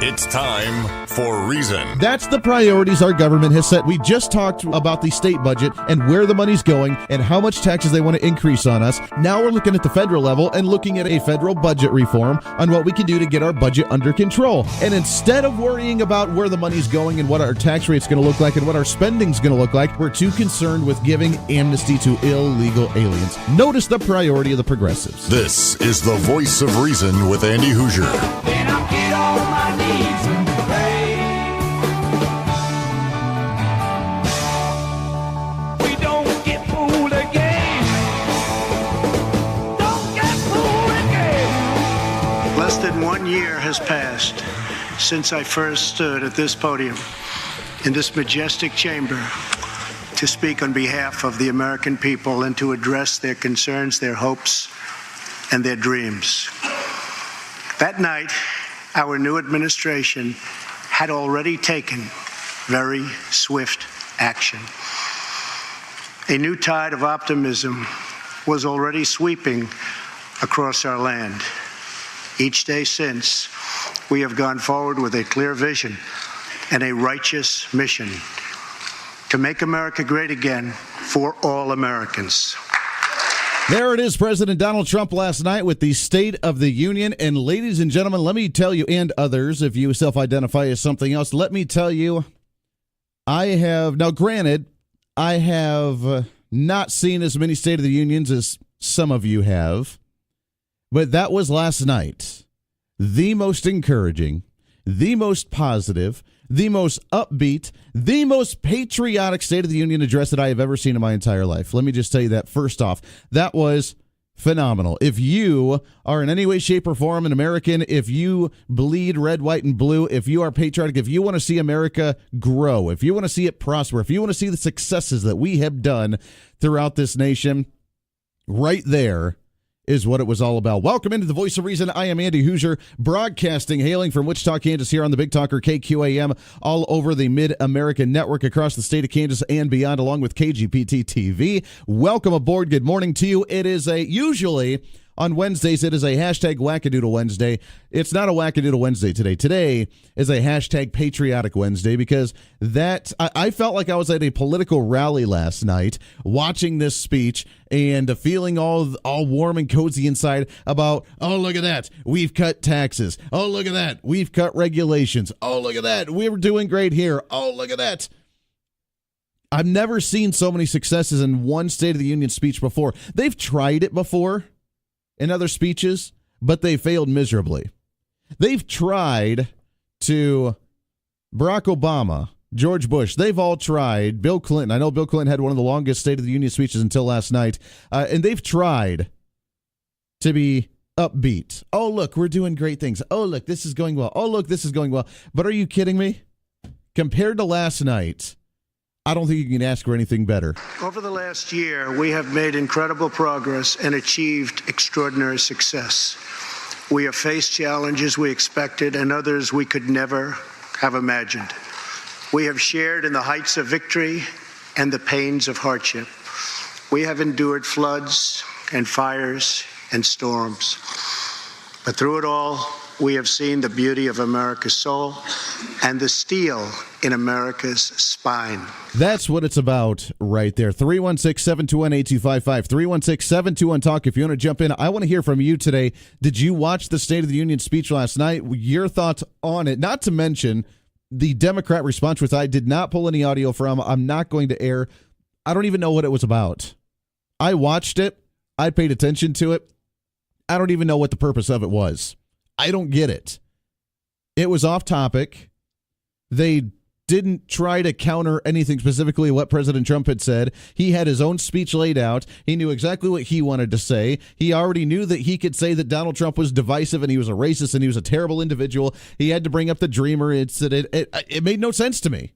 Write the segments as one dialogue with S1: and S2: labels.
S1: It's time for Reason.
S2: That's the priorities our government has set. We just talked about the state budget and where the money's going and how much taxes they want to increase on us. Now we're looking at the federal level and looking at a federal budget reform on what we can do to get our budget under control. And instead of worrying about where the money's going and what our tax rate's going to look like and what our spending's going to look like, we're too concerned with giving amnesty to illegal aliens. Notice the priority of the progressives.
S1: This is the Voice of Reason with Andy Hoosier.
S3: Then I'll get on my knees and pray. We don't get fooled again. Don't get fooled again.
S4: Less than 1 year has passed since I first stood at this podium in this majestic chamber to speak on behalf of the American people and to address their concerns, their hopes, and their dreams. That night, our new administration had already taken very swift action. A new tide of optimism was already sweeping across our land. Each day since, we have gone forward with a clear vision and a righteous mission to make America great again for all Americans.
S2: There it is, President Donald Trump last night with the State of the Union. And ladies and gentlemen, let me tell you, and others, if you self-identify as something else, let me tell you, now granted, I have not seen as many State of the Unions as some of you have, but that was last night. The most encouraging, the most positive, the most upbeat, the most patriotic State of the Union address that I have ever seen in my entire life. Let me just tell you that first off. That was phenomenal. If you are in any way, shape, or form an American, if you bleed red, white, and blue, if you are patriotic, if you want to see America grow, if you want to see it prosper, if you want to see the successes that we have done throughout this nation, right there is what it was all about. Welcome into the Voice of Reason. I am Andy Hoosier, broadcasting, hailing from Wichita, Kansas, here on the Big Talker KQAM, all over the Mid-American Network across the state of Kansas and beyond, along with KGPT TV. Welcome aboard. Good morning to you. It is usually on Wednesdays, it is a hashtag Wackadoodle Wednesday. It's not a Wackadoodle Wednesday today. Today is a hashtag Patriotic Wednesday because I felt like I was at a political rally last night watching this speech and feeling all warm and cozy inside about, oh, look at that, we've cut taxes. Oh, look at that, we've cut regulations. Oh, look at that, we're doing great here. Oh, look at that. I've never seen so many successes in one State of the Union speech before. They've tried it before in other speeches, but they failed miserably. They've tried to Barack Obama, George Bush, they've all tried. Bill Clinton, I know Bill Clinton had one of the longest State of the Union speeches until last night, and they've tried to be upbeat. Oh, look, we're doing great things. Oh, look, this is going well. Oh, look, this is going well. But are you kidding me? Compared to last night, I don't think you can ask for anything better.
S4: Over the last year, we have made incredible progress and achieved extraordinary success. We have faced challenges we expected and others we could never have imagined. We have shared in the heights of victory and the pains of hardship. We have endured floods and fires and storms. But through it all, we have seen the beauty of America's soul and the steel in America's spine.
S2: That's what it's about right there. 316-721-8255. 316-721-TALK. If you want to jump in, I want to hear from you today. Did you watch the State of the Union speech last night? Your thoughts on it. Not to mention the Democrat response, which I did not pull any audio from. I'm not going to air. I don't even know what it was about. I watched it. I paid attention to it. I don't even know what the purpose of it was. I don't get it. It was off topic. They didn't try to counter anything specifically what President Trump had said. He had his own speech laid out. He knew exactly what he wanted to say. He already knew that he could say that Donald Trump was divisive and he was a racist and he was a terrible individual. He had to bring up the Dreamer incident. It made no sense to me.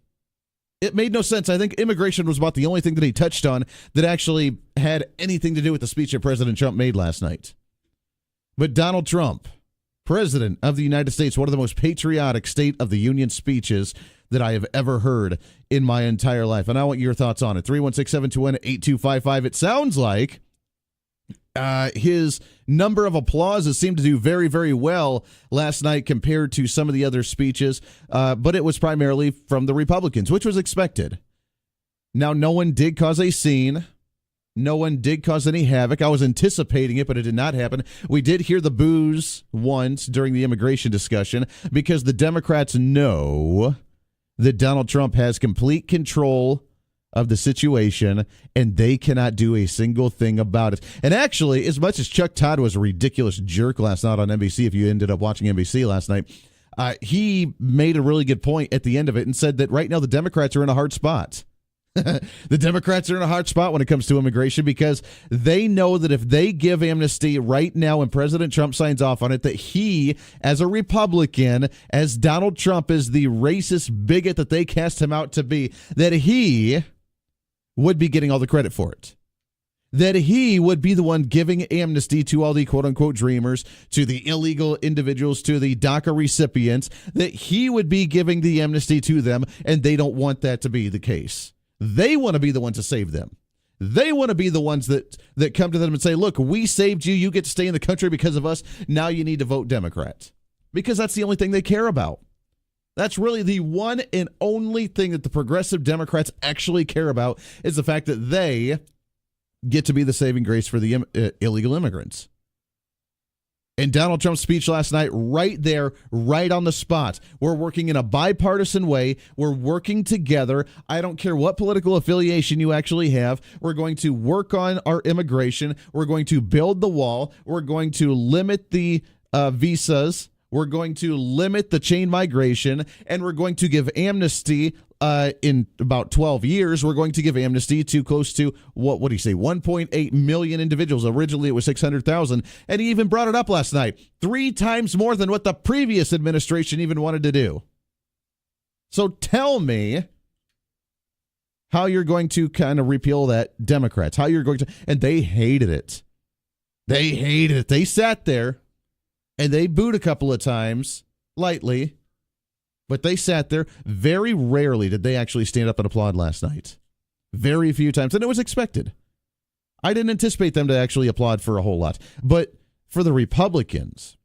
S2: It made no sense. I think immigration was about the only thing that he touched on that actually had anything to do with the speech that President Trump made last night. But Donald Trump, President of the United States, one of the most patriotic State of the Union speeches that I have ever heard in my entire life. And I want your thoughts on it. 316-721-8255. It sounds like His number of applauses seemed to do very, very well last night compared to some of the other speeches, but it was primarily from the Republicans, which was expected. Now, no one did cause a scene. No one did cause any havoc. I was anticipating it, but it did not happen. We did hear the boos once during the immigration discussion because the Democrats know that Donald Trump has complete control of the situation, and they cannot do a single thing about it. And actually, as much as Chuck Todd was a ridiculous jerk last night on NBC, if you ended up watching NBC last night, he made a really good point at the end of it and said that right now the Democrats are in a hard spot. The Democrats are in a hard spot when it comes to immigration because they know that if they give amnesty right now and President Trump signs off on it, that he, as a Republican, as Donald Trump is the racist bigot that they cast him out to be, that he would be getting all the credit for it. That he would be the one giving amnesty to all the quote-unquote dreamers, to the illegal individuals, to the DACA recipients, that he would be giving the amnesty to them, and they don't want that to be the case. They want to be the ones to save them. They want to be the ones that come to them and say, look, we saved you. You get to stay in the country because of us. Now you need to vote Democrat. Because that's the only thing they care about. That's really the one and only thing that the progressive Democrats actually care about is the fact that they get to be the saving grace for the illegal immigrants. And Donald Trump's speech last night, right there, right on the spot. We're working in a bipartisan way. We're working together. I don't care what political affiliation you actually have. We're going to work on our immigration. We're going to build the wall. We're going to limit the visas. We're going to limit the chain migration. And we're going to give amnesty in about 12 years. We're going to give amnesty to close to, what do you say, 1.8 million individuals. Originally, it was 600,000. And he even brought it up last night. 3 times more than what the previous administration even wanted to do. So tell me how you're going to kind of repeal that, Democrats. How you're going to, and they hated it. They hated it. They sat there and they booed a couple of times, lightly. But they sat there. Very rarely did they actually stand up and applaud last night. Very few times. And it was expected. I didn't anticipate them to actually applaud for a whole lot. But for the Republicans,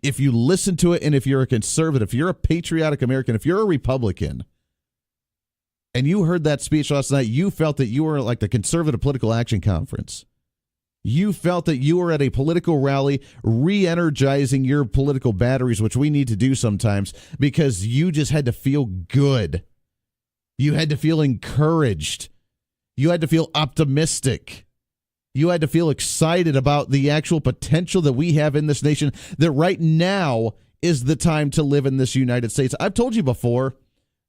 S2: if you listen to it and if you're a conservative, if you're a patriotic American, if you're a Republican, and you heard that speech last night, you felt that you were like the Conservative Political Action Conference. You felt that you were at a political rally, re-energizing your political batteries, which we need to do sometimes, because you just had to feel good. You had to feel encouraged. You had to feel optimistic. You had to feel excited about the actual potential that we have in this nation, that right now is the time to live in this United States. I've told you before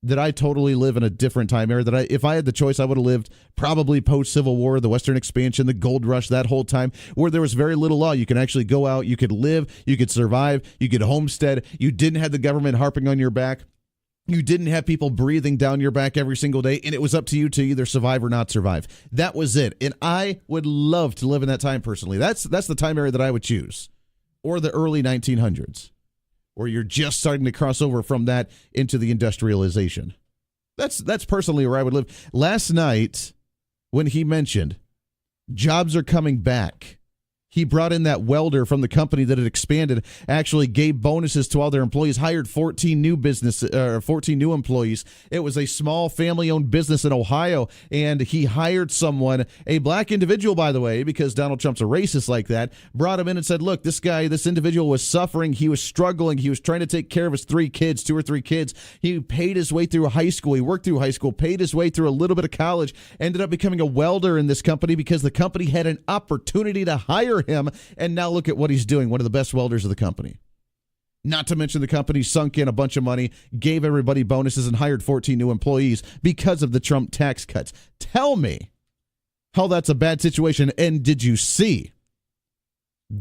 S2: that I totally live in a different time era, that if I had the choice, I would have lived probably post-Civil War, the Western expansion, the gold rush, that whole time, where there was very little law. You could actually go out, you could live, you could survive, you could homestead, you didn't have the government harping on your back, you didn't have people breathing down your back every single day, and it was up to you to either survive or not survive. That was it, and I would love to live in that time personally. That's the time era that I would choose, or the early 1900s. Or you're just starting to cross over from that into the industrialization. That's personally where I would live. Last night, when he mentioned jobs are coming back, he brought in that welder from the company that had expanded, actually gave bonuses to all their employees, hired 14 new employees. It was a small family-owned business in Ohio, and he hired someone, a black individual, by the way, because Donald Trump's a racist like that, brought him in and said, look, this individual was suffering. He was struggling. He was trying to take care of his 2 or 3 kids. He paid his way through high school. He worked through high school, paid his way through a little bit of college, ended up becoming a welder in this company because the company had an opportunity to hire him, and now look at what he's doing, one of the best welders of the company. Not to mention the company sunk in a bunch of money, gave everybody bonuses, and hired 14 new employees because of the Trump tax cuts. Tell me how that's a bad situation. And did you see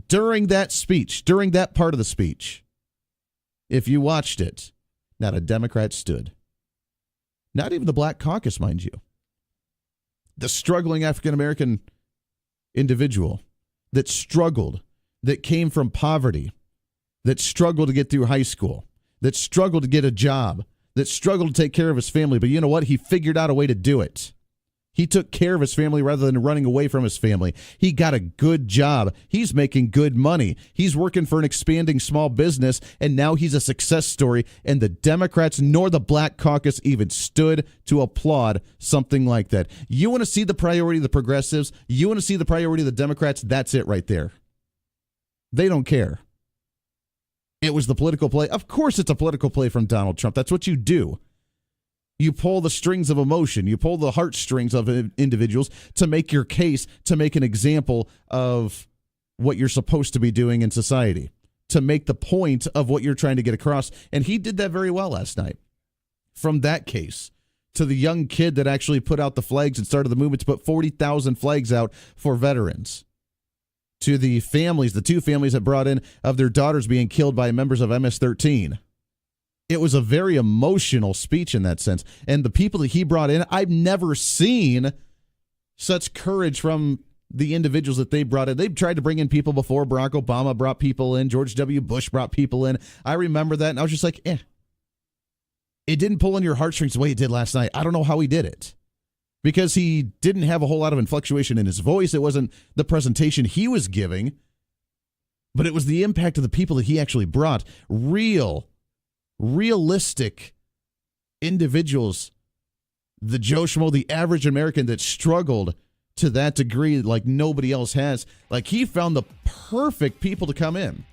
S2: during that speech, during that part of the speech, if you watched it, not a Democrat stood. Not even the Black Caucus, mind you. The struggling African-American individual that struggled, that came from poverty, that struggled to get through high school, that struggled to get a job, that struggled to take care of his family. But you know what? He figured out a way to do it. He took care of his family rather than running away from his family. He got a good job. He's making good money. He's working for an expanding small business, and now he's a success story, and the Democrats nor the Black Caucus even stood to applaud something like that. You want to see the priority of the progressives? You want to see the priority of the Democrats? That's it right there. They don't care. It was the political play. Of course it's a political play from Donald Trump. That's what you do. You pull the strings of emotion. You pull the heartstrings of individuals to make your case, to make an example of what you're supposed to be doing in society, to make the point of what you're trying to get across. And he did that very well last night. From that case to the young kid that actually put out the flags and started the movement to put 40,000 flags out for veterans, to the families, the two families that brought in of their daughters being killed by members of MS-13. It was a very emotional speech in that sense. And the people that he brought in, I've never seen such courage from the individuals that they brought in. They've tried to bring in people before. Barack Obama brought people in. George W. Bush brought people in. I remember that, and I was just like, It didn't pull on your heartstrings the way it did last night. I don't know how he did it. Because he didn't have a whole lot of inflection in his voice. It wasn't the presentation he was giving, but it was the impact of the people that he actually brought. Realistic individuals, the Joe Schmo, the average American that struggled to that degree like nobody else has. Like, he found the perfect people to come in.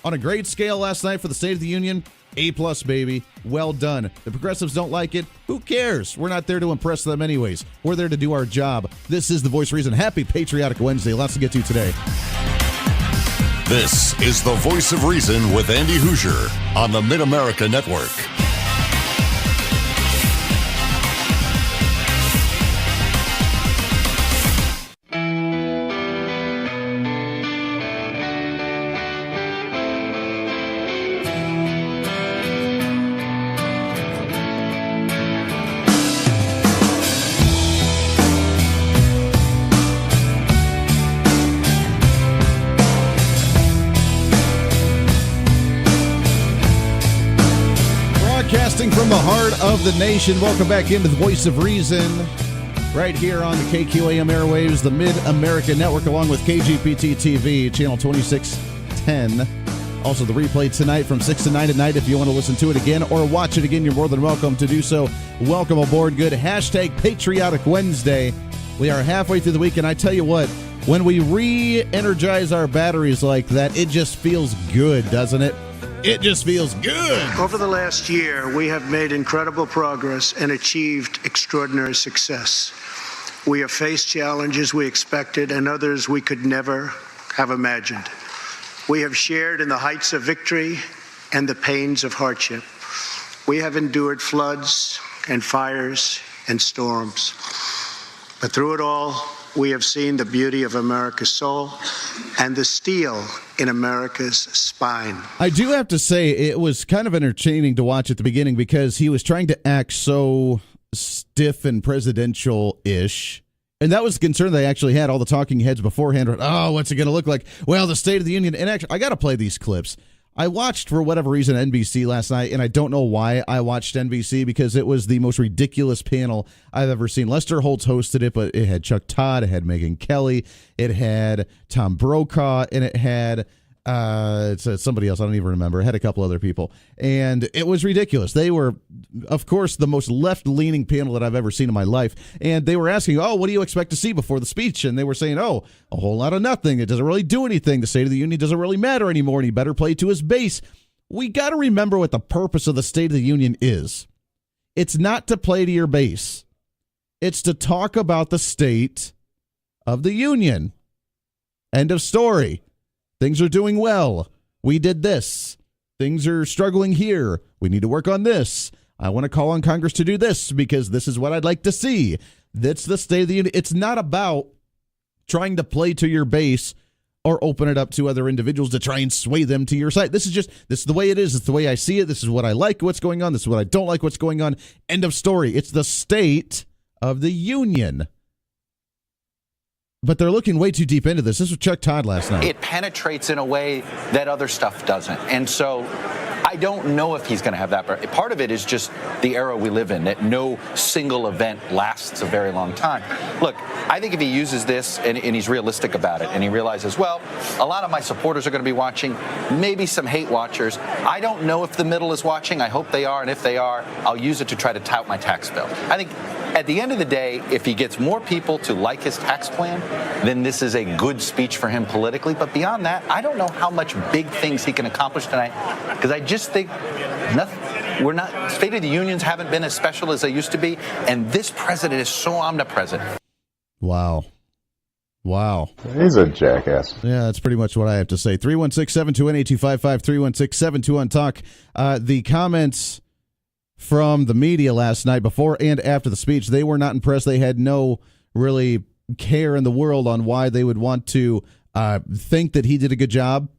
S2: On a grade scale last night for the State of the Union, A+, baby. Well done. The progressives don't like it. Who cares? We're not there to impress them anyways. We're there to do our job. This is The Voice of Reason. Happy Patriotic Wednesday. Lots to get to today.
S1: This is the Voice of Reason with Andy Hoosier on the Mid-America Network.
S2: From the heart of the nation, welcome back into the Voice of Reason, right here on the KQAM airwaves, the Mid-America Network, along with KGPT TV, channel 2610. Also, the replay tonight from 6 to 9 at night. If you want to listen to it again or watch it again, you're more than welcome to do so. Welcome aboard. Good. Hashtag Patriotic Wednesday. We are halfway through the week, and I tell you what, when we re-energize our batteries like that, it just feels good, doesn't it? It just feels good.
S4: Over the last year, we have made incredible progress and achieved extraordinary success. We have faced challenges we expected and others we could never have imagined. We have shared in the heights of victory and the pains of hardship. We have endured floods and fires and storms. But through it all, we have seen the beauty of America's soul and the steel in America's spine.
S2: I do have to say, it was kind of entertaining to watch at the beginning because he was trying to act so stiff and presidential-ish. And that was the concern they actually had. All the talking heads beforehand were, oh, what's it going to look like? Well, the State of the Union. And actually, I got to play these clips. I watched, for whatever reason, NBC last night, and I don't know why I watched NBC, because it was the most ridiculous panel I've ever seen. Lester Holt hosted it, but it had Chuck Todd, it had Megyn Kelly, it had Tom Brokaw, and it had somebody else, I don't even remember. It had a couple other people, and it was ridiculous. They were, of course, the most left-leaning panel that I've ever seen in my life, and they were asking, oh, what do you expect to see before the speech? And they were saying, oh, a whole lot of nothing. It doesn't really do anything. The State of the Union doesn't really matter anymore, and he better play to his base. We got to remember what the purpose of the State of the Union is. It's not to play to your base. It's to talk about the state of the union. End of story. Things are doing well. We did this. Things are struggling here. We need to work on this. I want to call on Congress to do this because this is what I'd like to see. That's the State of the Union. It's not about trying to play to your base or open it up to other individuals to try and sway them to your side. This is the way it is. It's the way I see it. This is what I like, what's going on. This is what I don't like, what's going on. End of story. It's the State of the Union. But they're looking way too deep into this. This was Chuck Todd last night.
S5: It penetrates in a way that other stuff doesn't. And so I don't know if he's going to have that. Part of it is just the era we live in, that no single event lasts a very long time. Look, I think if he uses this and he's realistic about it and he realizes, well, a lot of my supporters are going to be watching, maybe some hate watchers. I don't know if the middle is watching. I hope they are. And if they are, I'll use it to try to tout my tax bill. I think at the end of the day, if he gets more people to like his tax plan, then this is a good speech for him politically. But beyond that, I don't know how much big things he can accomplish tonight, because I just think State of the Unions haven't been as special as they used to be. And this president is so omnipresent.
S2: Wow.
S6: He's a jackass.
S2: Yeah, that's pretty much what I have to say. 316-721-8255, 316-721-TALK. The comments from the media last night, before and after the speech, they were not impressed. They had no really care in the world on why they would want to think that he did a good job,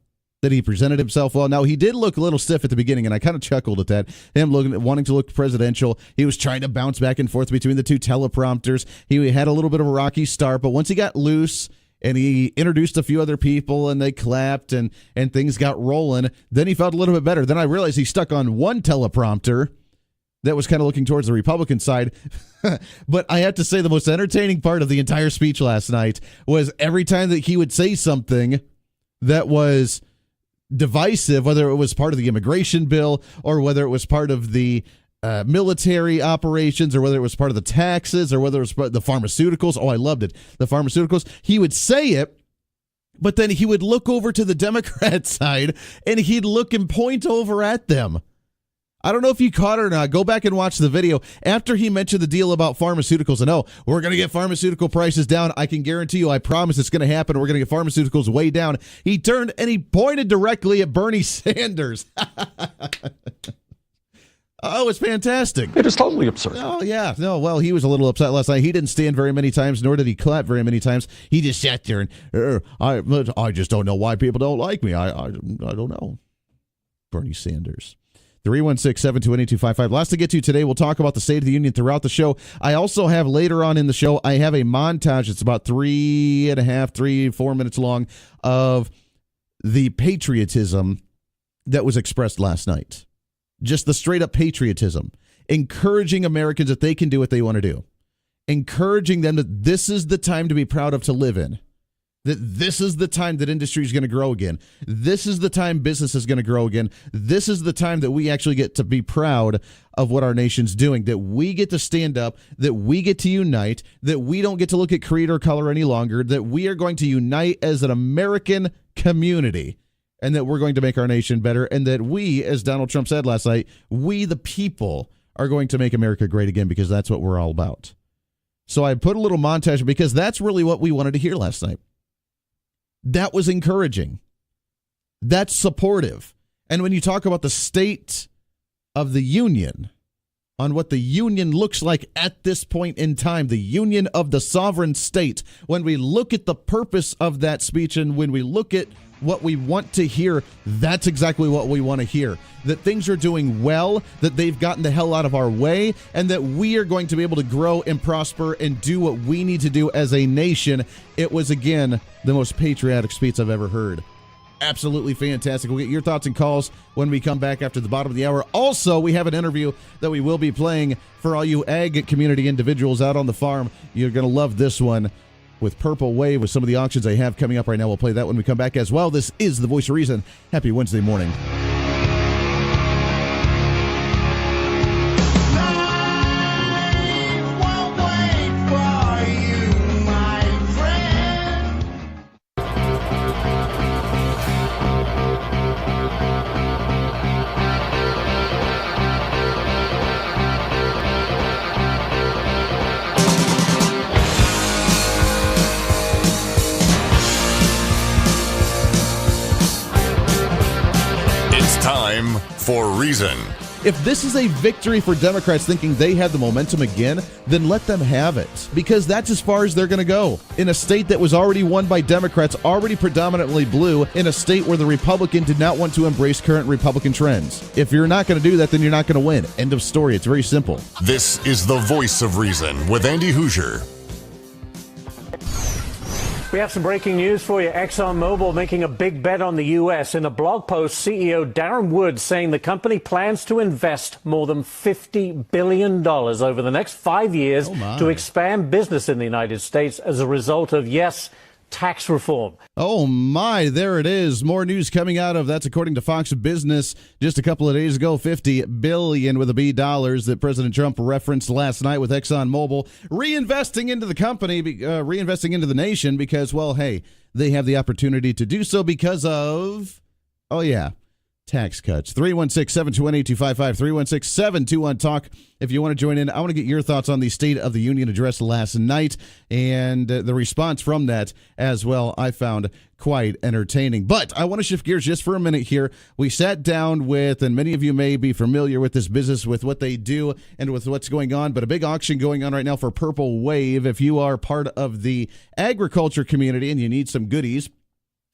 S2: that he presented himself well. Now, he did look a little stiff at the beginning, and I kind of chuckled at that. Him wanting to look presidential. He was trying to bounce back and forth between the two teleprompters. He had a little bit of a rocky start, but once he got loose and he introduced a few other people and they clapped and things got rolling, then he felt a little bit better. Then I realized he stuck on one teleprompter that was kind of looking towards the Republican side. But I have to say the most entertaining part of the entire speech last night was every time that he would say something that was divisive, whether it was part of the immigration bill or whether it was part of the military operations or whether it was part of the taxes or whether it was part of the pharmaceuticals. Oh, I loved it. The pharmaceuticals. He would say it, but then he would look over to the Democrat side and he'd look and point over at them. I don't know if you caught it or not. Go back and watch the video. After he mentioned the deal about pharmaceuticals, and we're going to get pharmaceutical prices down. I can guarantee you, I promise it's going to happen. We're going to get pharmaceuticals way down. He turned and he pointed directly at Bernie Sanders. Oh, it's fantastic.
S7: It is totally absurd.
S2: Oh, yeah. No, well, he was a little upset last night. He didn't stand very many times, nor did he clap very many times. He just sat there and, I just don't know why people don't like me. I don't know. Bernie Sanders. 316-721-8255. Lots to get to today. We'll talk about the State of the Union throughout the show. I also have later on in the show, I have a montage. It's about 4 minutes long of the patriotism that was expressed last night. Just the straight up patriotism. Encouraging Americans that they can do what they want to do. Encouraging them that this is the time to be proud of to live in. That this is the time that industry is going to grow again. This is the time business is going to grow again. This is the time that we actually get to be proud of what our nation's doing, that we get to stand up, that we get to unite, that we don't get to look at creed or color any longer, that we are going to unite as an American community, and that we're going to make our nation better, and that we, as Donald Trump said last night, we the people are going to make America great again, because that's what we're all about. So I put a little montage because that's really what we wanted to hear last night. That was encouraging. That's supportive. And when you talk about the State of the Union, on what the Union looks like at this point in time, the Union of the sovereign state, when we look at the purpose of that speech and when we look at what we want to hear, that's exactly what we want to hear. That things are doing well, that they've gotten the hell out of our way, and that we are going to be able to grow and prosper and do what we need to do as a nation. It was, again, the most patriotic speech I've ever heard. Absolutely fantastic. We'll get your thoughts and calls when we come back after the bottom of the hour. Also, we have an interview that we will be playing for all you ag community individuals out on the farm. You're going to love this one with Purple Wave, with some of the auctions they have coming up right now. We'll play that when we come back as well. This is The Voice of Reason. Happy Wednesday morning.
S1: Time for Reason.
S2: If this is a victory for Democrats thinking they have the momentum again, then let them have it, because that's as far as they're going to go. In a state that was already won by Democrats, already predominantly blue, in a state where the Republican did not want to embrace current Republican trends. If you're not going to do that, then you're not going to win. End of story. It's very simple.
S1: This is The Voice of Reason with Andy Hoosier.
S7: We have some breaking news for you. ExxonMobil making a big bet on the U.S. In a blog post, CEO Darren Woods saying the company plans to invest more than $50 billion over the next 5 years to expand business in the United States as a result of, yes, tax reform.
S2: Oh my, there it is. More news coming out of, that's according to Fox Business just a couple of days ago, $50 billion with a B dollars that President Trump referenced last night with ExxonMobil reinvesting into the company, reinvesting into the nation because, well, hey, they have the opportunity to do so because of, oh yeah, tax cuts. 316-721-8255, 316-721-TALK. If you want to join in, I want to get your thoughts on the State of the Union address last night and the response from that as well. I found quite entertaining. But I want to shift gears just for a minute here. We sat down with, and many of you may be familiar with this business, with what they do and with what's going on, but a big auction going on right now for Purple Wave. If you are part of the agriculture community and you need some goodies,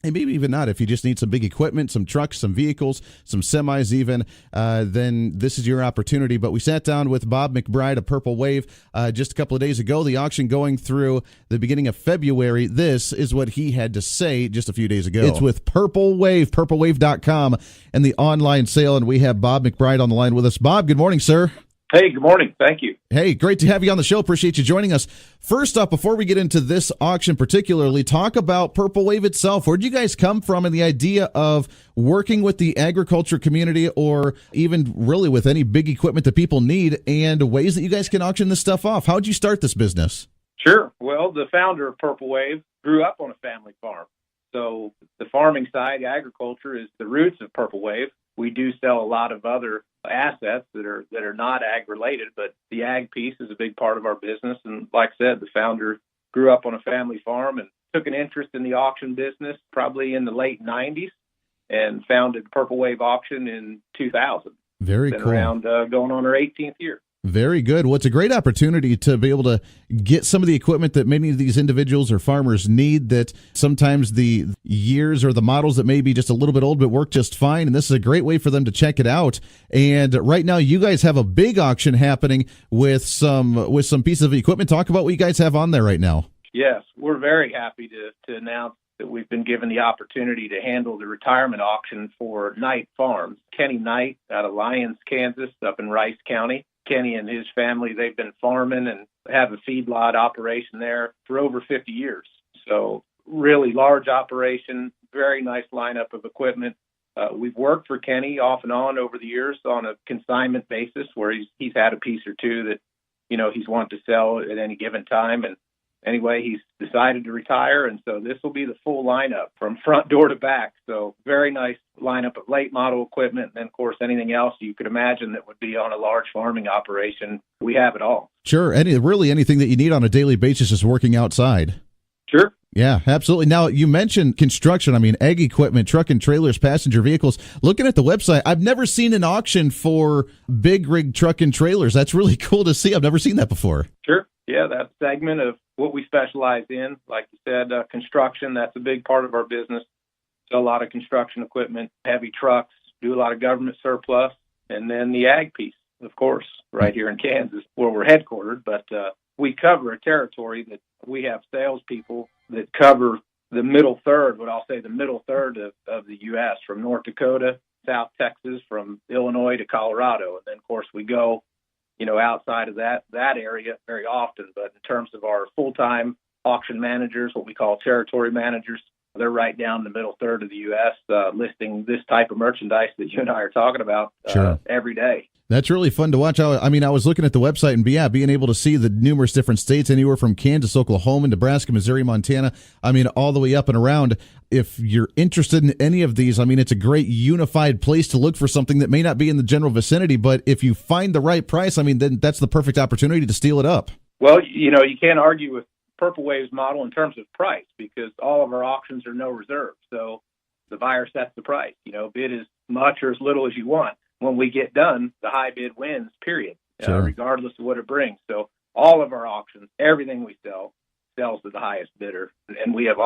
S2: and maybe even not, if you just need some big equipment, some trucks, some vehicles, some semis even, then this is your opportunity. But we sat down with Bob McBride of Purple Wave just a couple of days ago. The auction going through the beginning of February. This is what he had to say just a few days ago. It's with Purple Wave, purplewave.com, and the online sale. And we have Bob McBride on the line with us. Bob, good morning, sir.
S8: Hey, good morning. Thank you.
S2: Hey, great to have you on the show. Appreciate you joining us. First off, before we get into this auction particularly, talk about Purple Wave itself. Where did you guys come from and the idea of working with the agriculture community or even really with any big equipment that people need and ways that you guys can auction this stuff off? How did you start this business?
S8: Sure. Well, the founder of Purple Wave grew up on a family farm. So the farming side, agriculture, is the roots of Purple Wave. We do sell a lot of other assets that are not ag related, but the ag piece is a big part of our business. And like I said, the founder grew up on a family farm and took an interest in the auction business probably in the late 90s and founded Purple Wave Auction in 2000.
S2: Very
S8: Been
S2: cool.
S8: Around going on our 18th year.
S2: Very good. Well, it's a great opportunity to be able to get some of the equipment that many of these individuals or farmers need, that sometimes the years or the models that may be just a little bit old but work just fine. And this is a great way for them to check it out. And right now you guys have a big auction happening with some pieces of equipment. Talk about what you guys have on there right now.
S8: Yes, we're very happy to announce that we've been given the opportunity to handle the retirement auction for Knight Farms. Kenny Knight out of Lyons, Kansas, up in Rice County. Kenny and his family, they've been farming and have a feedlot operation there for over 50 years. So really large operation, very nice lineup of equipment. We've worked for Kenny off and on over the years on a consignment basis where he's had a piece or two that, he's wanted to sell at any given time. And anyway, he's decided to retire, and so this will be the full lineup from front door to back. So very nice lineup of late model equipment, and then, of course, anything else you could imagine that would be on a large farming operation. We have it all.
S2: Sure. Really anything that you need on a daily basis is working outside.
S8: Sure.
S2: Yeah, absolutely. Now, you mentioned construction. I mean, ag equipment, truck and trailers, passenger vehicles. Looking at the website, I've never seen an auction for big rig truck and trailers. That's really cool to see. I've never seen that before.
S8: Sure. Yeah, that segment of what we specialize in, like you said, construction, that's a big part of our business. Sell a lot of construction equipment, heavy trucks, do a lot of government surplus, and then the ag piece, of course, right here in Kansas, where we're headquartered. But we cover a territory that we have salespeople that cover the middle third, what I'll say the middle third of the U.S., from North Dakota, South Texas, from Illinois to Colorado. And then, of course, we go outside of that area very often. But in terms of our full-time auction managers, what we call territory managers, they're right down the middle third of the U.S., listing this type of merchandise that you and I are talking about every day.
S2: That's really fun to watch. I mean, I was looking at the website and being able to see the numerous different states, anywhere from Kansas, Oklahoma, Nebraska, Missouri, Montana. I mean, all the way up and around. If you're interested in any of these, I mean, it's a great unified place to look for something that may not be in the general vicinity, but if you find the right price, I mean, then that's the perfect opportunity to steal it up.
S8: Well, you can't argue with Purple Wave's model in terms of price, because all of our auctions are no reserve. So the buyer sets the price, bid as much or as little as you want. When we get done, the high bid wins, period, regardless of what it brings. So all of our auctions, everything we sell, sells to the highest bidder. And we have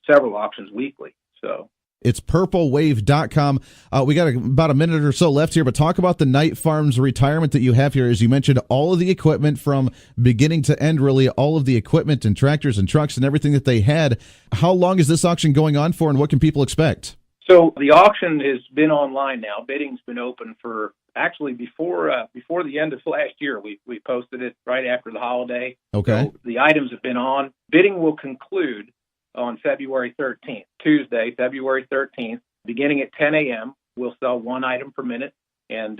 S8: several auctions weekly. So
S2: It's purplewave.com. We got about a minute or so left here, but talk about the Knight Farms retirement that you have here. As you mentioned, all of the equipment from beginning to end, really all of the equipment and tractors and trucks and everything that they had. How long is this auction going on for, and what can people expect?
S8: So the auction has been online now. Bidding's been open for actually before the end of last year. We posted it right after the holiday.
S2: Okay.
S8: So the items have been on. Bidding will conclude on February 13th, Tuesday, February 13th, beginning at 10 a.m. We'll sell one item per minute, and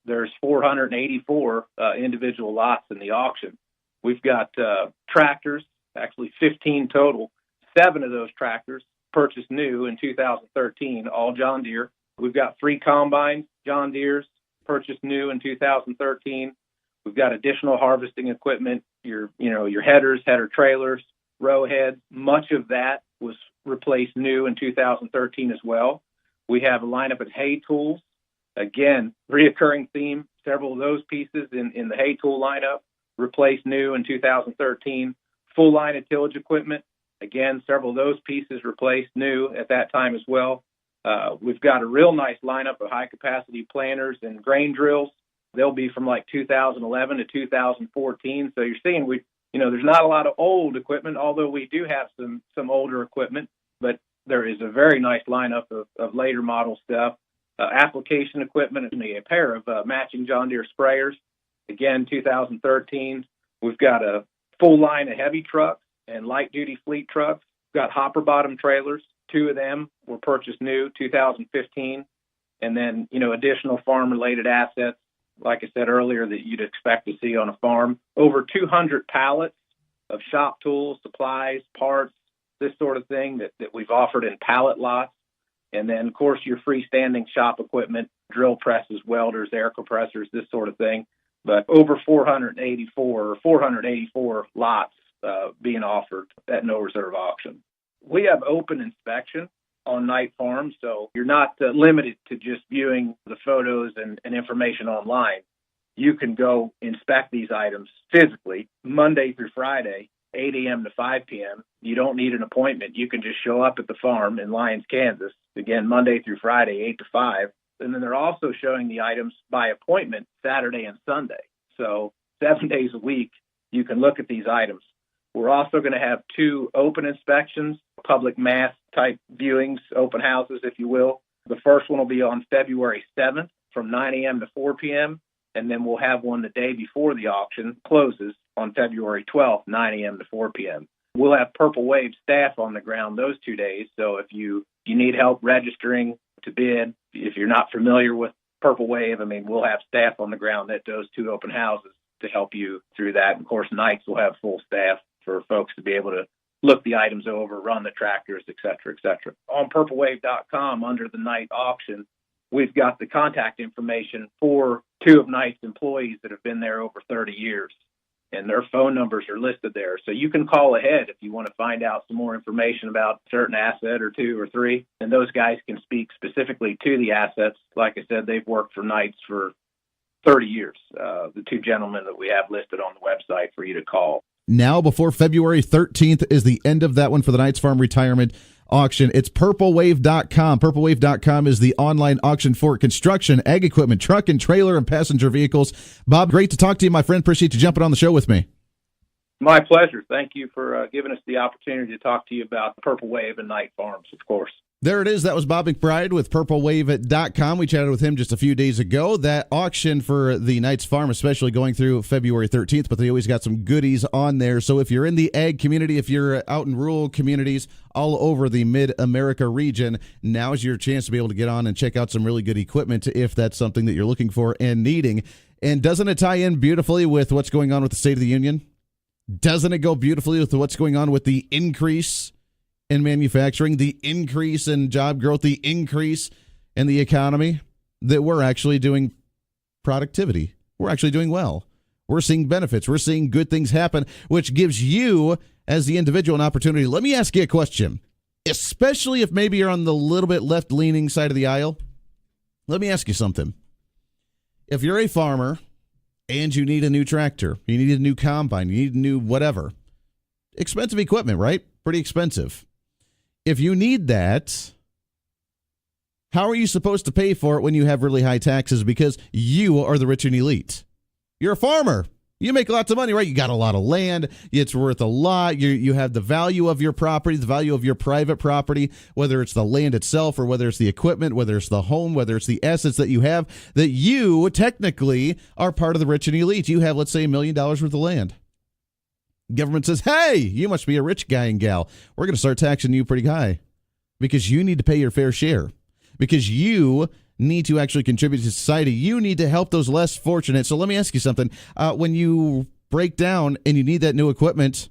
S8: there's 484 individual lots in the auction. We've got tractors, actually 15 total. 7 of those tractors purchased new in 2013, all John Deere. We've got 3 combines, John Deere's, purchased new in 2013. We've got additional harvesting equipment, your headers, header trailers, row heads. Much of that was replaced new in 2013 as well. We have a lineup of hay tools. Again, reoccurring theme, several of those pieces in the hay tool lineup replaced new in 2013. Full line of tillage equipment. Again, several of those pieces replaced new at that time as well. We've got a real nice lineup of high-capacity planters and grain drills. They'll be from like 2011 to 2014. So you're seeing there's not a lot of old equipment, although we do have some older equipment. But there is a very nice lineup of later model stuff. Application equipment, a pair of matching John Deere sprayers. Again, 2013. We've got a full line of heavy trucks and light-duty fleet trucks. We've got hopper bottom trailers. 2 of them were purchased new, 2015. And then, additional farm-related assets, like I said earlier, that you'd expect to see on a farm. Over 200 pallets of shop tools, supplies, parts, this sort of thing that we've offered in pallet lots. And then, of course, your freestanding shop equipment, drill presses, welders, air compressors, this sort of thing. But over 484 lots being offered at no reserve auction. We have open inspection on Knight Farms, so you're not limited to just viewing the photos and information online. You can go inspect these items physically Monday through Friday, 8 a.m. to 5 p.m. You don't need an appointment. You can just show up at the farm in Lyons, Kansas, again, Monday through Friday, 8 to 5. And then they're also showing the items by appointment Saturday and Sunday. So 7 days a week, you can look at these items. We're also going to have 2 open inspections, public mass type viewings, open houses, if you will. The first one will be on February 7th from 9 a.m. to 4 p.m. And then we'll have one the day before the auction closes on February 12th, 9 a.m. to 4 p.m. We'll have Purple Wave staff on the ground those 2 days. So if you need help registering to bid, if you're not familiar with Purple Wave, we'll have staff on the ground at those 2 open houses to help you through that. And of course, Knights will have full staff for folks to be able to look the items over, run the tractors, et cetera, et cetera. On purplewave.com, under the Knight auction, we've got the contact information for 2 of Knight's employees that have been there over 30 years, and their phone numbers are listed there. So you can call ahead if you want to find out some more information about a certain asset or 2 or 3, and those guys can speak specifically to the assets. Like I said, they've worked for Knights for 30 years, the 2 gentlemen that we have listed on the website for you to call.
S2: Now, before February 13th is the end of that one for the Knights Farm retirement auction. It's purplewave.com. Purplewave.com is the online auction for construction, ag equipment, truck and trailer, and passenger vehicles. Bob, great to talk to you, my friend. Appreciate you jumping on the show with me.
S8: My pleasure. Thank you for giving us the opportunity to talk to you about Purple Wave and Knight Farms, of course.
S2: There it is. That was Bob McBride with purplewave.com. We chatted with him just a few days ago. That auction for the Knights Farm, especially going through February 13th, but they always got some goodies on there. So if you're in the ag community, if you're out in rural communities all over the Mid-America region, now's your chance to be able to get on and check out some really good equipment if that's something that you're looking for and needing. And doesn't it tie in beautifully with what's going on with the State of the Union? Doesn't it go beautifully with what's going on with the increase in manufacturing, the increase in job growth, the increase in the economy, that we're actually doing productivity? We're actually doing well. We're seeing benefits. We're seeing good things happen, which gives you, as the individual, an opportunity. Let me ask you a question, especially if maybe you're on the little bit left-leaning side of the aisle. Let me ask you something. If you're a farmer and you need a new tractor, you need a new combine, you need a new whatever, expensive equipment, right? Pretty expensive. If you need that, How are you supposed to pay for it when you have really high taxes because you are the rich and elite? You're a farmer. You make lots of money, right? You got a lot of land. It's worth a lot. You have the value of your property, the value of your private property, whether it's the land itself or whether it's the equipment, whether it's the home, whether it's the assets that you have, that you technically are part of the rich and elite. You have, let's say, $1 million worth of land. Government says, hey, you must be a rich guy and gal. We're going to start taxing you pretty high because you need to pay your fair share, because you need to actually contribute to society. You need to help those less fortunate. So let me ask you something. When you break down and you need that new equipment,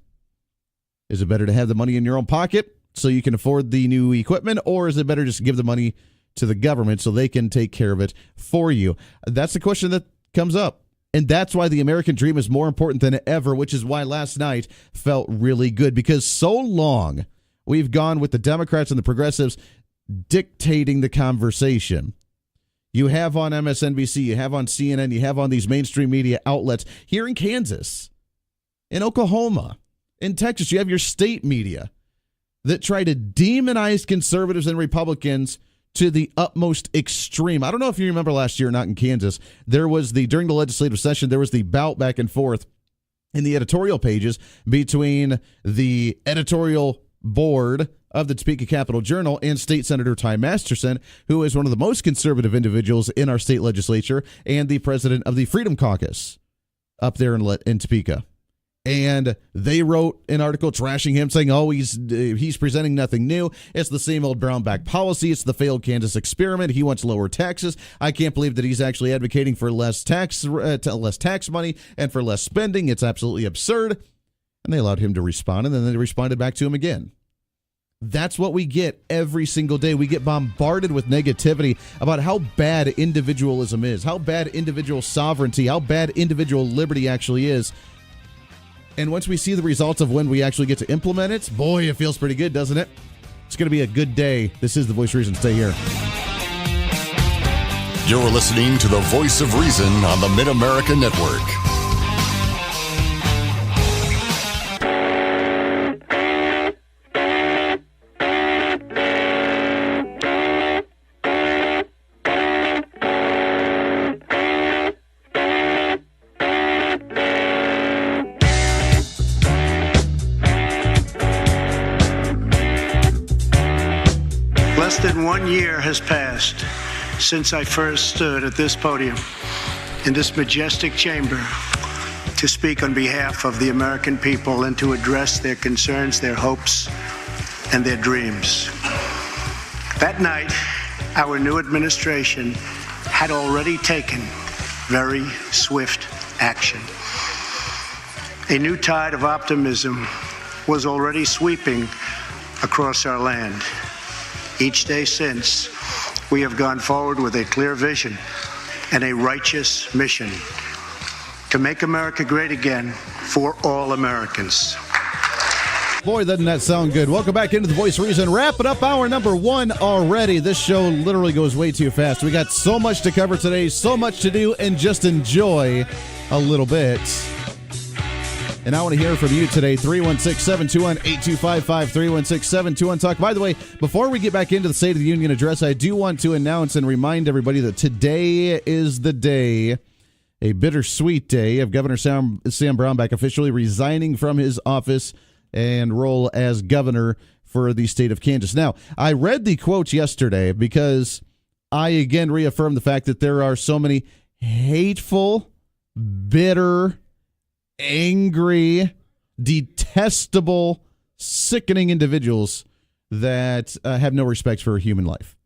S2: is it better to have the money in your own pocket so you can afford the new equipment, or is it better just to give the money to the government so they can take care of it for you? That's the question that comes up. And that's why the American dream is more important than ever, which is why last night felt really good, because so long we've gone with the Democrats and the progressives dictating the conversation. You have on MSNBC, you have on CNN, you have on these mainstream media outlets here in Kansas, in Oklahoma, in Texas. You have your state media that try to demonize conservatives and Republicans to the utmost extreme. I don't know if you remember last year, not in Kansas, there was during the legislative session, there was the bout back and forth in the editorial pages between the editorial board of the Topeka Capital Journal and State Senator Ty Masterson, who is one of the most conservative individuals in our state legislature and the president of the Freedom Caucus up there in Topeka. And they wrote an article trashing him, saying, oh, he's presenting nothing new. It's the same old Brownback policy. It's the failed Kansas experiment. He wants lower taxes. I can't believe that he's actually advocating for less tax money and for less spending. It's absolutely absurd. And they allowed him to respond, and then they responded back to him again. That's what we get every single day. We get bombarded with negativity about how bad individualism is, how bad individual sovereignty, how bad individual liberty actually is. And once we see the results of when we actually get to implement it, boy, it feels pretty good, doesn't it? It's going to be a good day. This is The Voice of Reason. Stay here.
S1: You're listening to The Voice of Reason on the Mid-America Network.
S4: Less than 1 year has passed since I first stood at this podium in this majestic chamber to speak on behalf of the American people and to address their concerns, their hopes, and their dreams. That night, our new administration had already taken very swift action. A new tide of optimism was already sweeping across our land. Each day since, we have gone forward with a clear vision and a righteous mission to make America great again for all Americans.
S2: Boy, doesn't that sound good. Welcome back into The Voice of Reason. Wrapping up hour number 1 already. This show literally goes way too fast. We got so much to cover today, so much to do, and just enjoy a little bit. And I want to hear from you today, 316-721-8255, 316-721-TALK. By the way, before we get back into the State of the Union address, I do want to announce and remind everybody that today is the day, a bittersweet day, of Governor Sam Brownback officially resigning from his office and role as governor for the state of Kansas. Now, I read the quotes yesterday because I again reaffirmed the fact that there are so many hateful, bitter, angry, detestable, sickening individuals that have no respect for human life,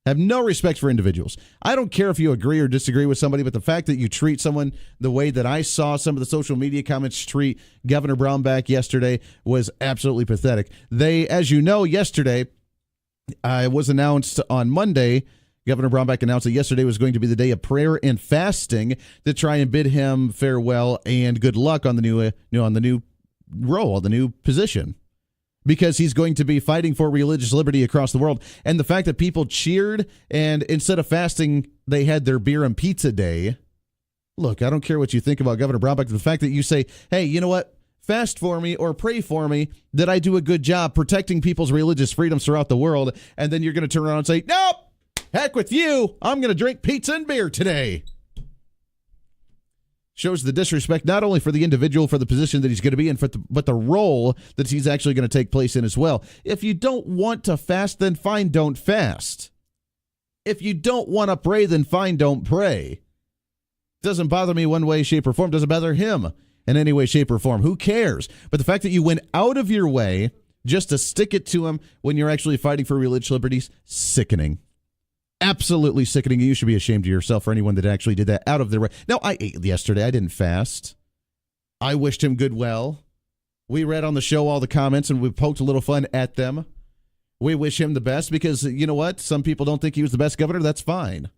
S2: have no respect for individuals. I don't care if you agree or disagree with somebody, but the fact that you treat someone the way that I saw some of the social media comments treat Governor Brownback yesterday was absolutely pathetic. They, as you know, yesterday, it was announced on Monday, Governor Brownback announced that yesterday was going to be the day of prayer and fasting to try and bid him farewell and good luck on the new role, the new position, because he's going to be fighting for religious liberty across the world. And the fact that people cheered and instead of fasting, they had their beer and pizza day. Look, I don't care what you think about Governor Brownback. The fact that you say, hey, you know what? Fast for me or pray for me that I do a good job protecting people's religious freedoms throughout the world. And then you're going to turn around and say, nope. Heck with you. I'm going to drink pizza and beer today. Shows the disrespect not only for the individual, for the position that he's going to be in, but the role that he's actually going to take place in as well. If you don't want to fast, then fine, don't fast. If you don't want to pray, then fine, don't pray. Doesn't bother me one way, shape, or form. Doesn't bother him in any way, shape, or form. Who cares? But the fact that you went out of your way just to stick it to him when you're actually fighting for religious liberties, sickening. Absolutely sickening. You should be ashamed of yourself for anyone that actually did that out of their way. Now, I ate yesterday. I didn't fast. I wished him good well. We read on the show all the comments, and we poked a little fun at them. We wish him the best because, you know what? Some people don't think he was the best governor. That's fine.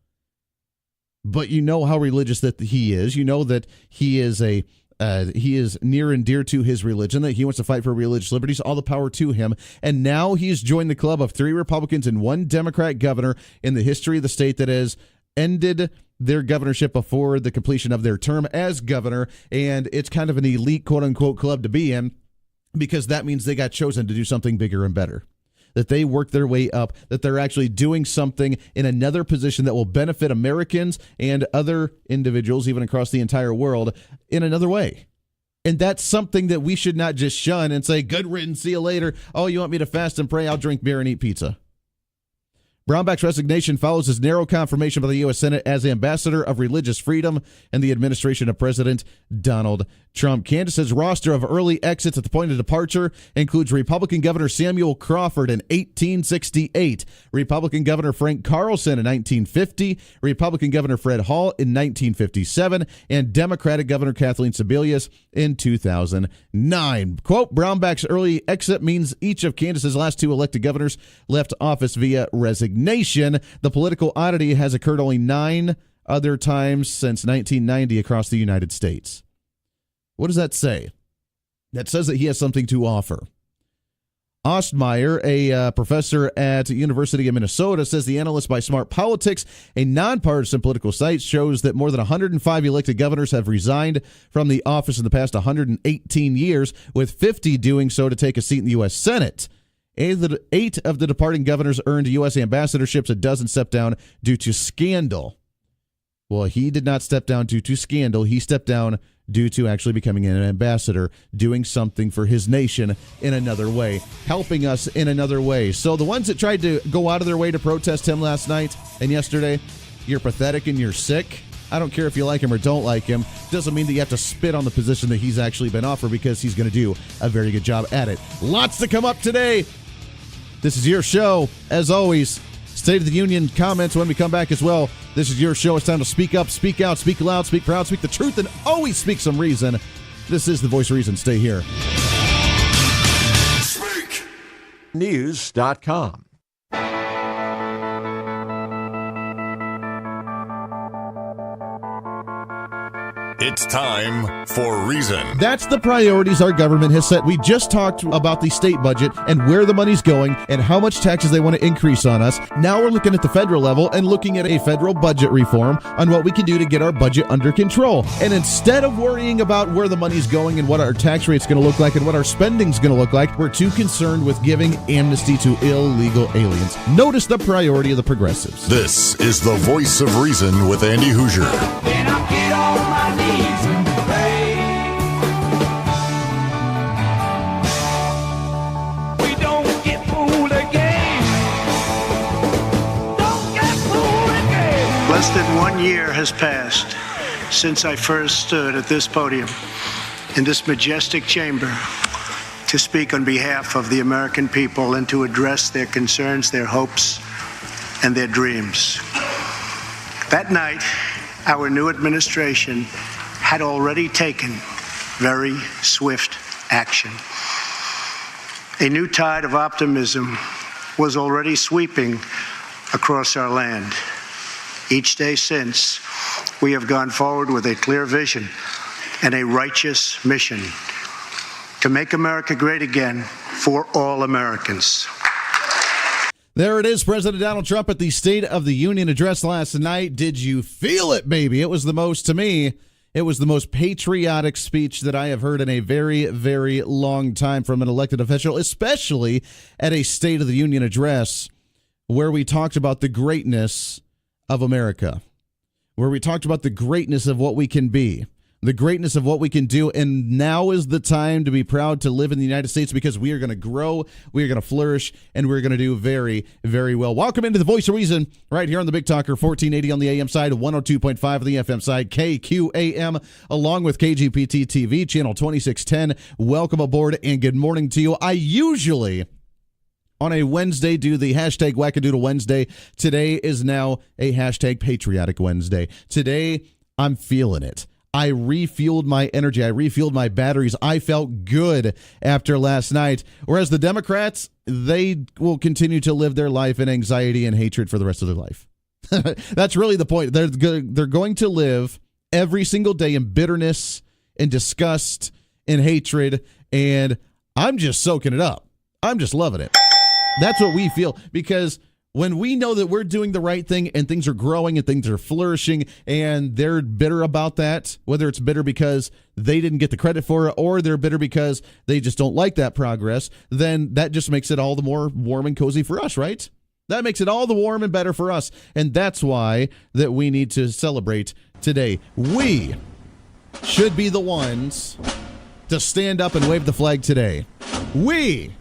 S2: But you know how religious that he is. You know that he is he is near and dear to his religion, that he wants to fight for religious liberties. All the power to him. And now he's joined the club of 3 Republicans and 1 Democrat governor in the history of the state that has ended their governorship before the completion of their term as governor. And it's kind of an elite, quote-unquote, club to be in because that means they got chosen to do something bigger and better. That they worked their way up, that they're actually doing something in another position that will benefit Americans and other individuals, even across the entire world, in another way. And that's something that we should not just shun and say, good riddance, see you later. Oh, you want me to fast and pray? I'll drink beer and eat pizza. Brownback's resignation follows his narrow confirmation by the U.S. Senate as ambassador of religious freedom in the administration of President Donald Trump. Candace's roster of early exits at the point of departure includes Republican Governor Samuel Crawford in 1868, Republican Governor Frank Carlson in 1950, Republican Governor Fred Hall in 1957, and Democratic Governor Kathleen Sebelius in 2009. Quote, Brownback's early exit means each of Candace's last 2 elected governors left office via resignation. The political oddity has occurred only 9 other times since 1990 across the United States. What does that say? That says that he has something to offer. Ostmeyer, a professor at the University of Minnesota, says the analyst by Smart Politics, a nonpartisan political site, shows that more than 105 elected governors have resigned from the office in the past 118 years, with 50 doing so to take a seat in the U.S. Senate. 8 of the departing governors earned U.S. ambassadorships. A dozen stepped down due to scandal. Well, he did not step down due to scandal. He stepped down due to actually becoming an ambassador, doing something for his nation in another way, helping us in another way. So the ones that tried to go out of their way to protest him last night and yesterday, you're pathetic and you're sick. I don't care if you like him or don't like him. Doesn't mean that you have to spit on the position that he's actually been offered, because he's going to do a very good job at it. Lots to come up today. This is your show. As always, State of the Union comments when we come back as well. This is your show. It's time to speak up, speak out, speak loud, speak proud, speak the truth, and always speak some reason. This is the Voice of Reason. Stay here.
S1: Speak.
S9: News.com.
S1: It's time for Reason.
S2: That's the priorities our government has set. We just talked about the state budget and where the money's going and how much taxes they want to increase on us. Now we're looking at the federal level and looking at a federal budget reform on what we can do to get our budget under control. And instead of worrying about where the money's going and what our tax rate's going to look like and what our spending's going to look like, we're too concerned with giving amnesty to illegal aliens. Notice the priority of the progressives.
S1: This is the Voice of Reason with Andy Hoosier.
S3: Then I get on my knees and pray. We don't get fooled again. Don't get fooled again.
S4: Less than 1 year has passed since I first stood at this podium in this majestic chamber to speak on behalf of the American people and to address their concerns, their hopes, and their dreams. That night, our new administration had already taken very swift action. A new tide of optimism was already sweeping across our land. Each day since, we have gone forward with a clear vision and a righteous mission to make America great again for all Americans.
S2: There it is, President Donald Trump at the State of the Union address last night. Did you feel it, baby? It was the most, to me, it was the most patriotic speech that I have heard in a very, very long time from an elected official, especially at a State of the Union address where we talked about the greatness of America, where we talked about the greatness of what we can be, the greatness of what we can do. And now is the time to be proud to live in the United States, because we are going to grow, we are going to flourish, and we're going to do very, very well. Welcome into the Voice of Reason right here on the Big Talker, 1480 on the AM side, 102.5 on the FM side, KQAM, along with KGPT TV, channel 2610. Welcome aboard and good morning to you. I usually, on a Wednesday, do the hashtag Wackadoodle Wednesday. Today is now a hashtag Patriotic Wednesday. Today, I'm feeling it. I refueled my energy. I refueled my batteries. I felt good after last night. Whereas the Democrats, they will continue to live their life in anxiety and hatred for the rest of their life. That's really the point. They're going to live every single day in bitterness and disgust and hatred. And I'm just soaking it up. I'm just loving it. That's what we feel, because when we know that we're doing the right thing and things are growing and things are flourishing and they're bitter about that, whether it's bitter because they didn't get the credit for it or they're bitter because they just don't like that progress, then that just makes it all the more warm and cozy for us, right? That makes it all the warm and better for us. And that's why that we need to celebrate today. We should be the ones to stand up and wave the flag today. We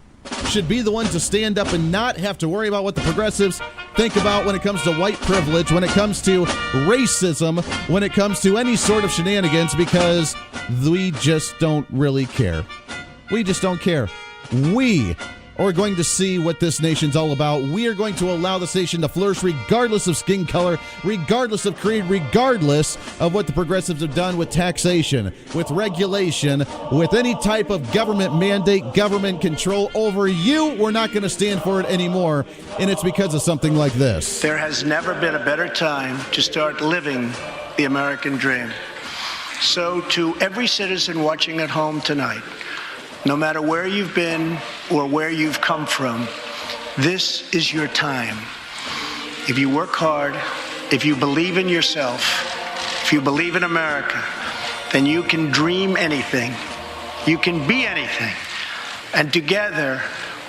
S2: should be the ones to stand up and not have to worry about what the progressives think about when it comes to white privilege, when it comes to racism, when it comes to any sort of shenanigans, because we just don't really care. We just don't care. We are going to see what this nation's all about. We are going to allow this nation to flourish regardless of skin color, regardless of creed, regardless of what the progressives have done with taxation, with regulation, with any type of government mandate, government control over you. We're not going to stand for it anymore, and it's because of something like this.
S4: There has never been a better time to start living the American dream. So to every citizen watching at home tonight, no matter where you've been or where you've come from, this is your time. If you work hard, if you believe in yourself, if you believe in America, then you can dream anything. You can be anything. And together,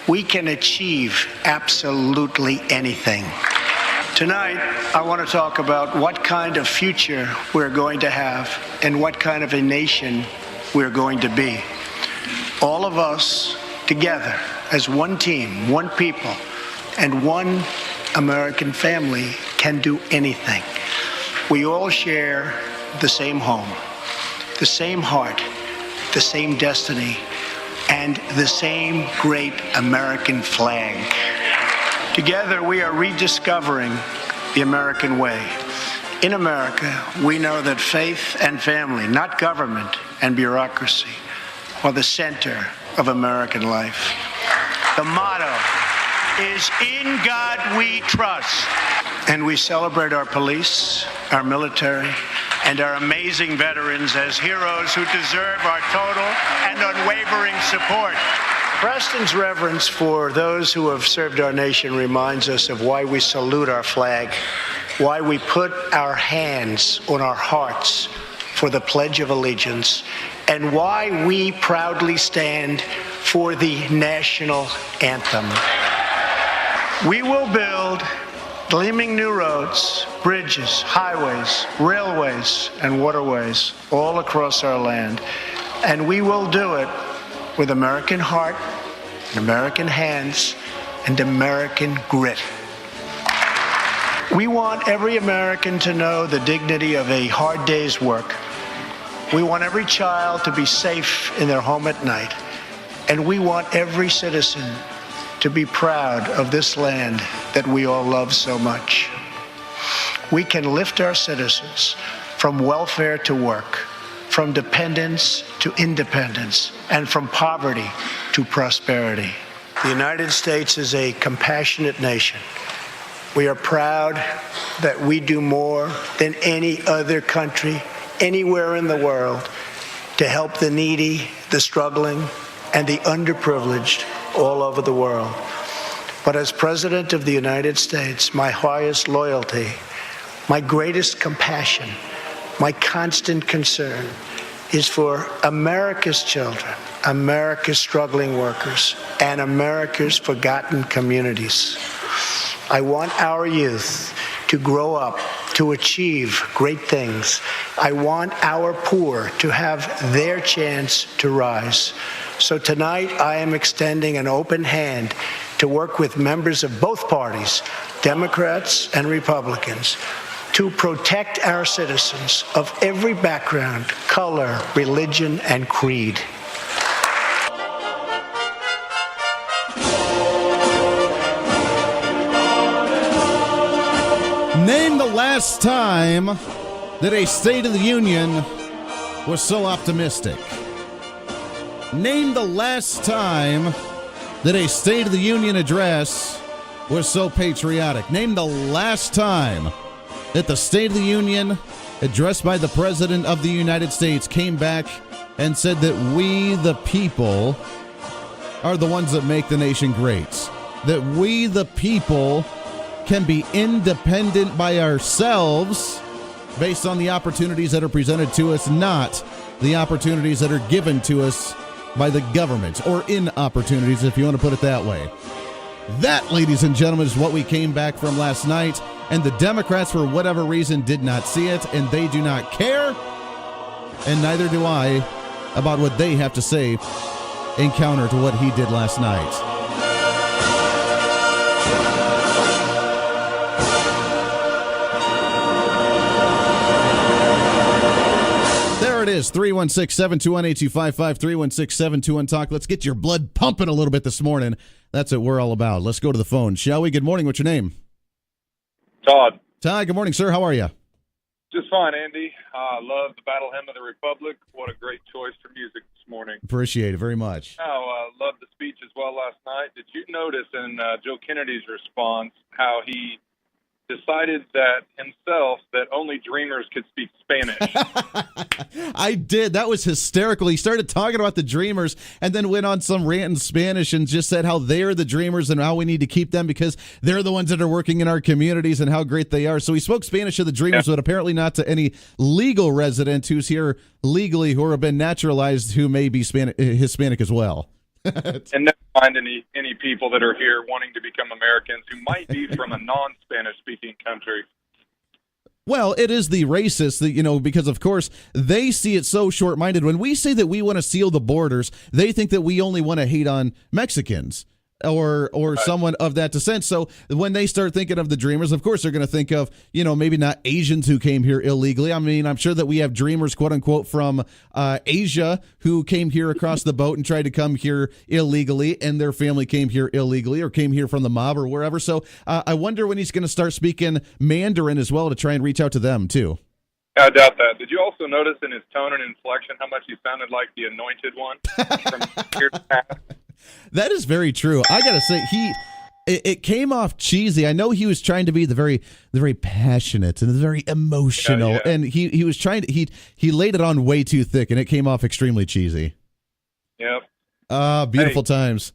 S4: we can achieve absolutely anything. Tonight, I want to talk about what kind of future we're going to have and what kind of a nation we're going to be. All of us together as one team, one people, and one American family can do anything. We all share the same home, the same heart, the same destiny, and the same great American flag. Together, we are rediscovering the American way. In America, we know that faith and family, not government and bureaucracy, are the center of American life. The motto is "In God We Trust." And we celebrate our police, our military, and our amazing veterans as heroes who deserve our total and unwavering support. Preston's reverence for those who have served our nation reminds us of why we salute our flag, why we put our hands on our hearts for the Pledge of Allegiance, and why we proudly stand for the national anthem. We will build gleaming new roads, bridges, highways, railways, and waterways all across our land. And we will do it with American heart, American hands, and American grit. We want every American to know the dignity of a hard day's work. We want every child to be safe in their home at night. And we want every citizen to be proud of this land that we all love so much. We can lift our citizens from welfare to work, from dependence to independence, and from poverty to prosperity. The United States is a compassionate nation. We are proud that we do more than any other country anywhere in the world to help the needy, the struggling, and the underprivileged all over the world. But as President of the United States, my highest loyalty, my greatest compassion, my constant concern is for America's children, America's struggling workers, and America's forgotten communities. I want our youth to grow up, to achieve great things. I want our poor to have their chance to rise. So tonight, I am extending an open hand to work with members of both parties, Democrats and Republicans, to protect our citizens of every background, color, religion, and creed.
S2: Name the last time that a State of the Union was so optimistic. Name the last time that a State of the Union address was so patriotic. Name the last time that the State of the Union, addressed by the President of the United States, came back and said that we, the people, are the ones that make the nation great. That we, the people, can be independent by ourselves based on the opportunities that are presented to us, not the opportunities that are given to us by the government, or inopportunities, if you want to put it that way. That, ladies and gentlemen, is what we came back from last night, and the Democrats, for whatever reason, did not see it, and they do not care, and neither do I, about what they have to say in counter to what he did last night. There it is, 316-721-8255, 316-721-TALK. Let's get your blood pumping a little bit this morning. That's what we're all about. Let's go to the phone, shall we? Good morning. What's your name?
S10: Todd.
S2: Todd, good morning, sir. How are you?
S10: Just fine, Andy. I love the Battle Hymn of the Republic. What a great choice for music this morning.
S2: Appreciate it very much.
S10: I loved the speech as well last night. Did you notice in Joe Kennedy's response how he decided that himself that only dreamers could speak Spanish?
S2: I did. That was hysterical. He started talking about the dreamers and then went on some rant in Spanish and just said how they're the dreamers and how we need to keep them because they're the ones that are working in our communities and how great they are. So he spoke Spanish to the dreamers, but apparently not to any legal resident who's here legally who have been naturalized who may be Hispanic as well.
S10: And never mind any people that are here wanting to become Americans who might be from a non-Spanish speaking country.
S2: Well, it is the racists that, because of course they see it so short-minded. When we say that we want to seal the borders, they think that we only want to hate on Mexicans or someone of that descent. So when they start thinking of the dreamers, of course they're going to think of, maybe not Asians who came here illegally. I mean, I'm sure that we have dreamers, quote unquote, from Asia who came here across the boat and tried to come here illegally, and their family came here illegally or came here from the mob or wherever. So I wonder when he's going to start speaking Mandarin as well to try and reach out to them too.
S10: I doubt that. Did you also notice in his tone and inflection how much he sounded like the anointed one from years past?
S2: That is very true. I gotta say, it came off cheesy. I know he was trying to be the very passionate and the very emotional, and he was trying to he laid it on way too thick, and it came off extremely cheesy.
S10: Yep.
S2: Beautiful times.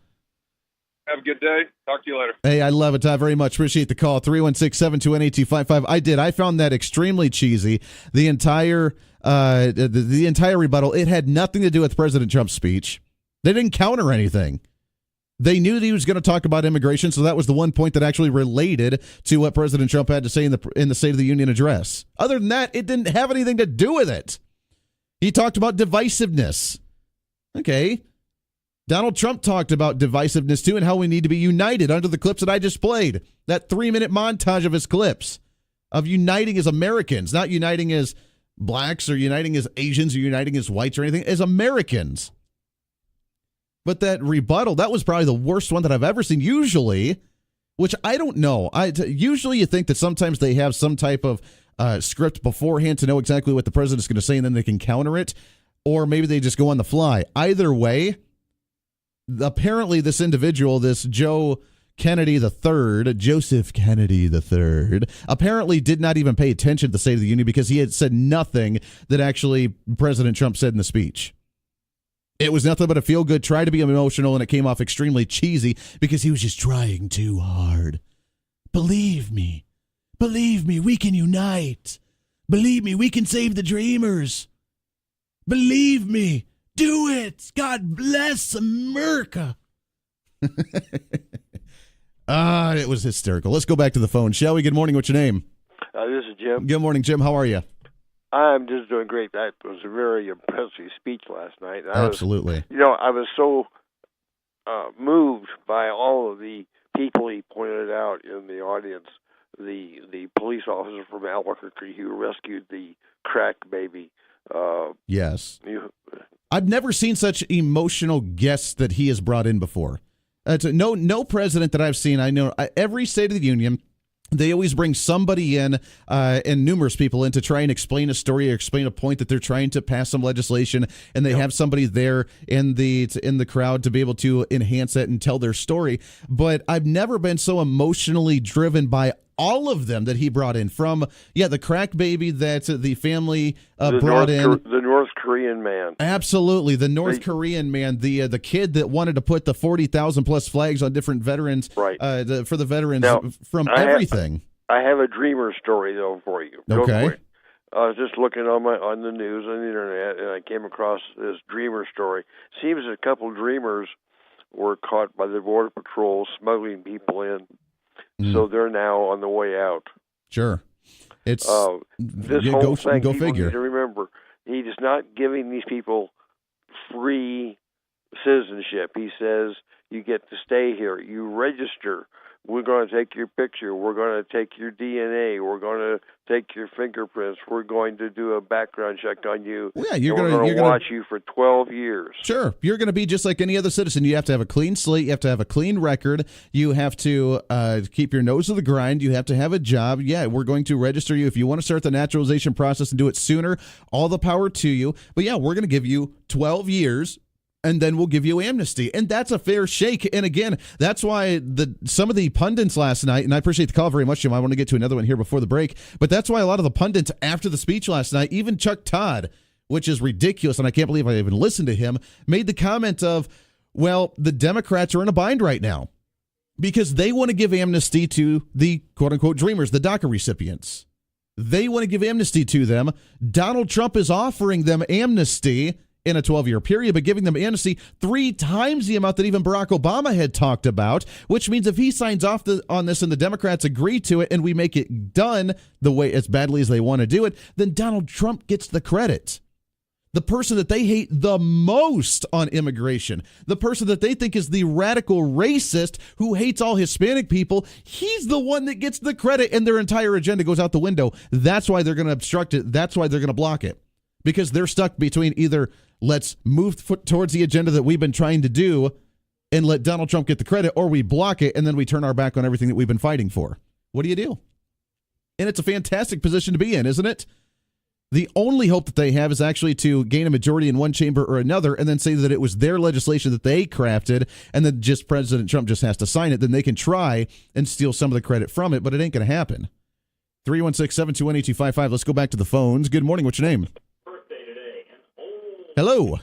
S10: Have a good day. Talk to you later.
S2: Hey, I love it, Todd, very much. Appreciate the call. 316-721-8255. I did. I found that extremely cheesy. The entire the entire rebuttal. It had nothing to do with President Trump's speech. They didn't counter anything. They knew that he was going to talk about immigration, so that was the one point that actually related to what President Trump had to say in the State of the Union address. Other than that, it didn't have anything to do with it. He talked about divisiveness. Okay. Donald Trump talked about divisiveness too and how we need to be united under the clips that I just played. That 3-minute montage of his clips of uniting as Americans, not uniting as blacks or uniting as Asians or uniting as whites or anything, as Americans. But that rebuttal, that was probably the worst one that I've ever seen. Usually, which I don't know. Usually you think that sometimes they have some type of script beforehand to know exactly what the president's going to say and then they can counter it. Or maybe they just go on the fly. Either way, apparently this individual, this Joseph Kennedy III, apparently did not even pay attention to the State of the Union because he had said nothing that actually President Trump said in the speech. It was nothing but a feel-good, try to be emotional, and it came off extremely cheesy because he was just trying too hard. Believe me, we can unite. Believe me, we can save the dreamers. Believe me, do it. God bless America. It was hysterical. Let's go back to the phone, shall we? Good morning. What's your name?
S11: This is Jim.
S2: Good morning, Jim. How are you?
S11: I'm just doing great. That was a very impressive speech last night.
S2: Absolutely.
S11: I was so moved by all of the people he pointed out in the audience. The police officer from Albuquerque who rescued the crack baby.
S2: Yes. I've never seen such emotional guests that he has brought in before. No president that I've seen. I know every State of the Union, they always bring somebody in and numerous people in to try and explain a story or explain a point that they're trying to pass some legislation, and they have somebody there in the crowd to be able to enhance it and tell their story. But I've never been so emotionally driven by all of them that he brought in, from the crack baby that the family brought in,
S11: the North Korean man,
S2: absolutely, the North Korean man, the kid that wanted to put the 40,000 plus flags on different veterans,
S11: right?
S2: For the veterans,
S11: now,
S2: from everything.
S11: I have a dreamer story though for you.
S2: Okay.
S11: I was just looking on the news on the internet, and I came across this dreamer story. Seems a couple dreamers were caught by the Border Patrol smuggling people in. So they're now on the way out.
S2: Sure. It's
S11: this whole thing.
S2: Go
S11: people
S2: figure.
S11: Need to remember, he is not giving these people free citizenship. He says you get to stay here. You register. We're going to take your picture. We're going to take your DNA. We're going to take your fingerprints. We're going to do a background check on you.
S2: Yeah,
S11: we're going to watch you for 12 years.
S2: Sure. You're going to be just like any other citizen. You have to have a clean slate. You have to have a clean record. You have to keep your nose to the grind. You have to have a job. Yeah, we're going to register you. If you want to start the naturalization process and do it sooner, all the power to you. But yeah, we're going to give you 12 years. And then we'll give you amnesty. And that's a fair shake. And again, that's why some of the pundits last night, and I appreciate the call very much, Jim. I want to get to another one here before the break. But that's why a lot of the pundits after the speech last night, even Chuck Todd, which is ridiculous, and I can't believe I even listened to him, made the comment of, well, the Democrats are in a bind right now because they want to give amnesty to the quote-unquote dreamers, the DACA recipients. They want to give amnesty to them. Donald Trump is offering them amnesty in a 12-year period, but giving them amnesty 3 times the amount that even Barack Obama had talked about, which means if he signs off on this and the Democrats agree to it and we make it done the way as badly as they want to do it, then Donald Trump gets the credit. The person that they hate the most on immigration, the person that they think is the radical racist who hates all Hispanic people, he's the one that gets the credit, and their entire agenda goes out the window. That's why they're going to obstruct it. That's why they're going to block it, because they're stuck between either let's move towards the agenda that we've been trying to do and let Donald Trump get the credit, or we block it and then we turn our back on everything that we've been fighting for. What do you do? And it's a fantastic position to be in, isn't it? The only hope that they have is actually to gain a majority in one chamber or another and then say that it was their legislation that they crafted and then just President Trump just has to sign it. Then they can try and steal some of the credit from it, but it ain't going to happen. 316-721-8255. Let's go back to the phones. Good morning. What's your name? Hello.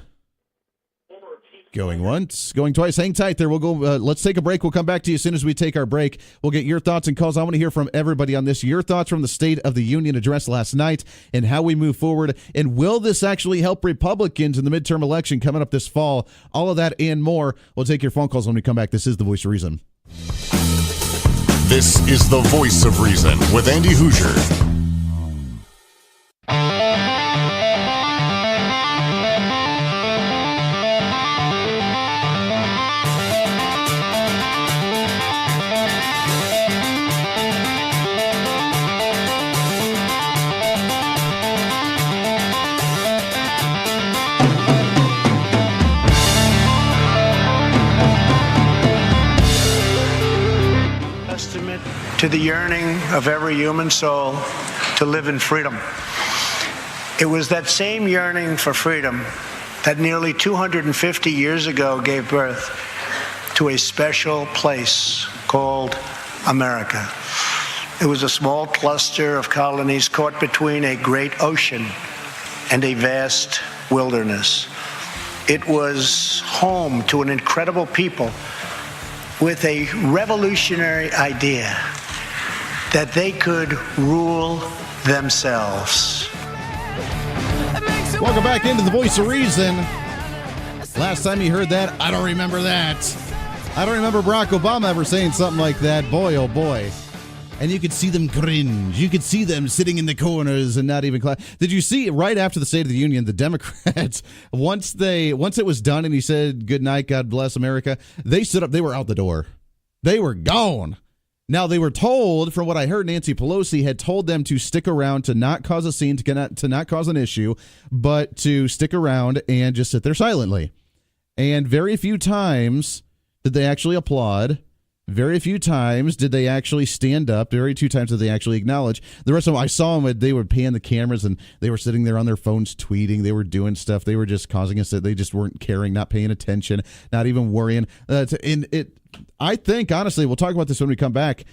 S2: Going once, going twice. Hang tight there. We'll go. Let's take a break. We'll come back to you as soon as we take our break. We'll get your thoughts and calls. I want to hear from everybody on this. Your thoughts from the State of the Union address last night and how we move forward. And will this actually help Republicans in the midterm election coming up this fall? All of that and more. We'll take your phone calls when we come back. This is The Voice of Reason.
S1: This is The Voice of Reason with Andy Hoosier.
S4: To the yearning of every human soul to live in freedom. It was that same yearning for freedom that nearly 250 years ago gave birth to a special place called America. It was a small cluster of colonies caught between a great ocean and a vast wilderness. It was home to an incredible people with a revolutionary idea that they could rule themselves.
S2: Welcome back into The Voice of Reason. Last time you heard that, I don't remember that. I don't remember Barack Obama ever saying something like that. Boy, oh boy. And you could see them cringe. You could see them sitting in the corners and not even clap. Did you see right after the State of the Union, the Democrats, once it was done and he said, good night, God bless America, they stood up, they were out the door. They were gone. Now, they were told, from what I heard, Nancy Pelosi had told them to stick around, to not cause a scene, to not cause an issue, but to stick around and just sit there silently. And very few times did they actually applaud. Very few times did they actually stand up. Very few times did they actually acknowledge. The rest of them, I saw them, they would pan the cameras, and they were sitting there on their phones tweeting. They were doing stuff. They were just causing us that they just weren't caring, not paying attention, not even worrying. I think, honestly, we'll talk about this when we come back.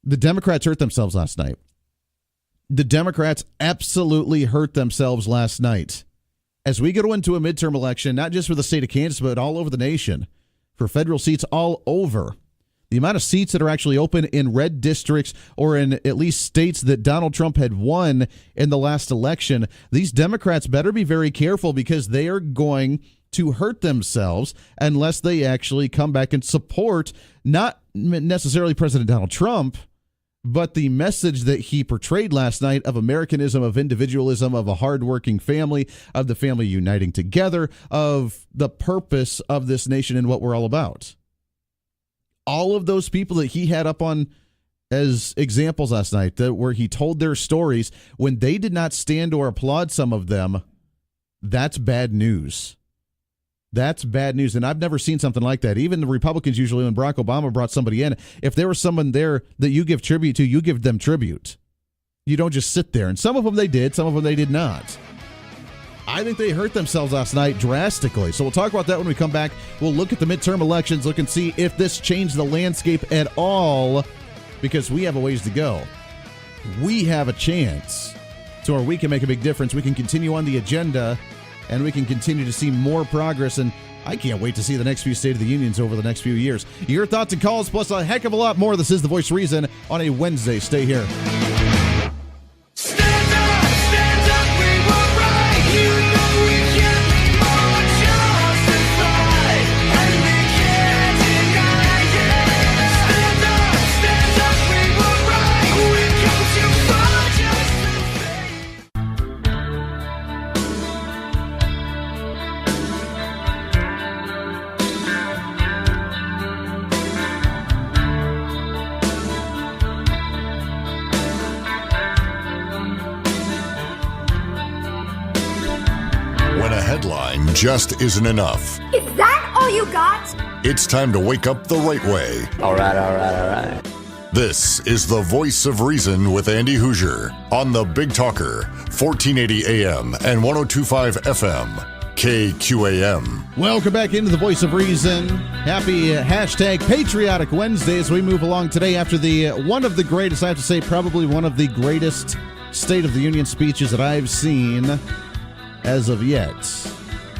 S2: The Democrats hurt themselves last night. The Democrats absolutely hurt themselves last night. As we go into a midterm election, not just for the state of Kansas, but all over the nation, for federal seats all over, the amount of seats that are actually open in red districts or in at least states that Donald Trump had won in the last election, these Democrats better be very careful because they are going to hurt themselves unless they actually come back and support not necessarily President Donald Trump, but the message that he portrayed last night of Americanism, of individualism, of a hardworking family, of the family uniting together, of the purpose of this nation and what we're all about. All of those people that he had up on as examples last night, where he told their stories, when they did not stand or applaud some of them, that's bad news. That's bad news, and I've never seen something like that. Even the Republicans, usually when Barack Obama brought somebody in, if there was someone there that you give tribute to, you give them tribute. You don't just sit there. And some of them they did, some of them they did not. I think they hurt themselves last night drastically. So we'll talk about that when we come back. We'll look at the midterm elections, look and see if this changed the landscape at all, because we have a ways to go. We have a chance to where we can make a big difference. We can continue on the agenda, and we can continue to see more progress. And I can't wait to see the next few State of the Unions over the next few years. Your thoughts and calls, plus a heck of a lot more. This is The Voice of Reason on a Wednesday. Stay here.
S1: Just isn't enough.
S12: Is that all you got?
S1: It's time to wake up the right way.
S13: All right.
S1: This is The Voice of Reason with Andy Hoosier on the Big Talker, 1480 AM and 102.5 FM, KQAM.
S2: Welcome back into The Voice of Reason. Happy hashtag Patriotic Wednesday as we move along today after the one of the greatest, I have to say, probably one of the greatest State of the Union speeches that I've seen as of yet.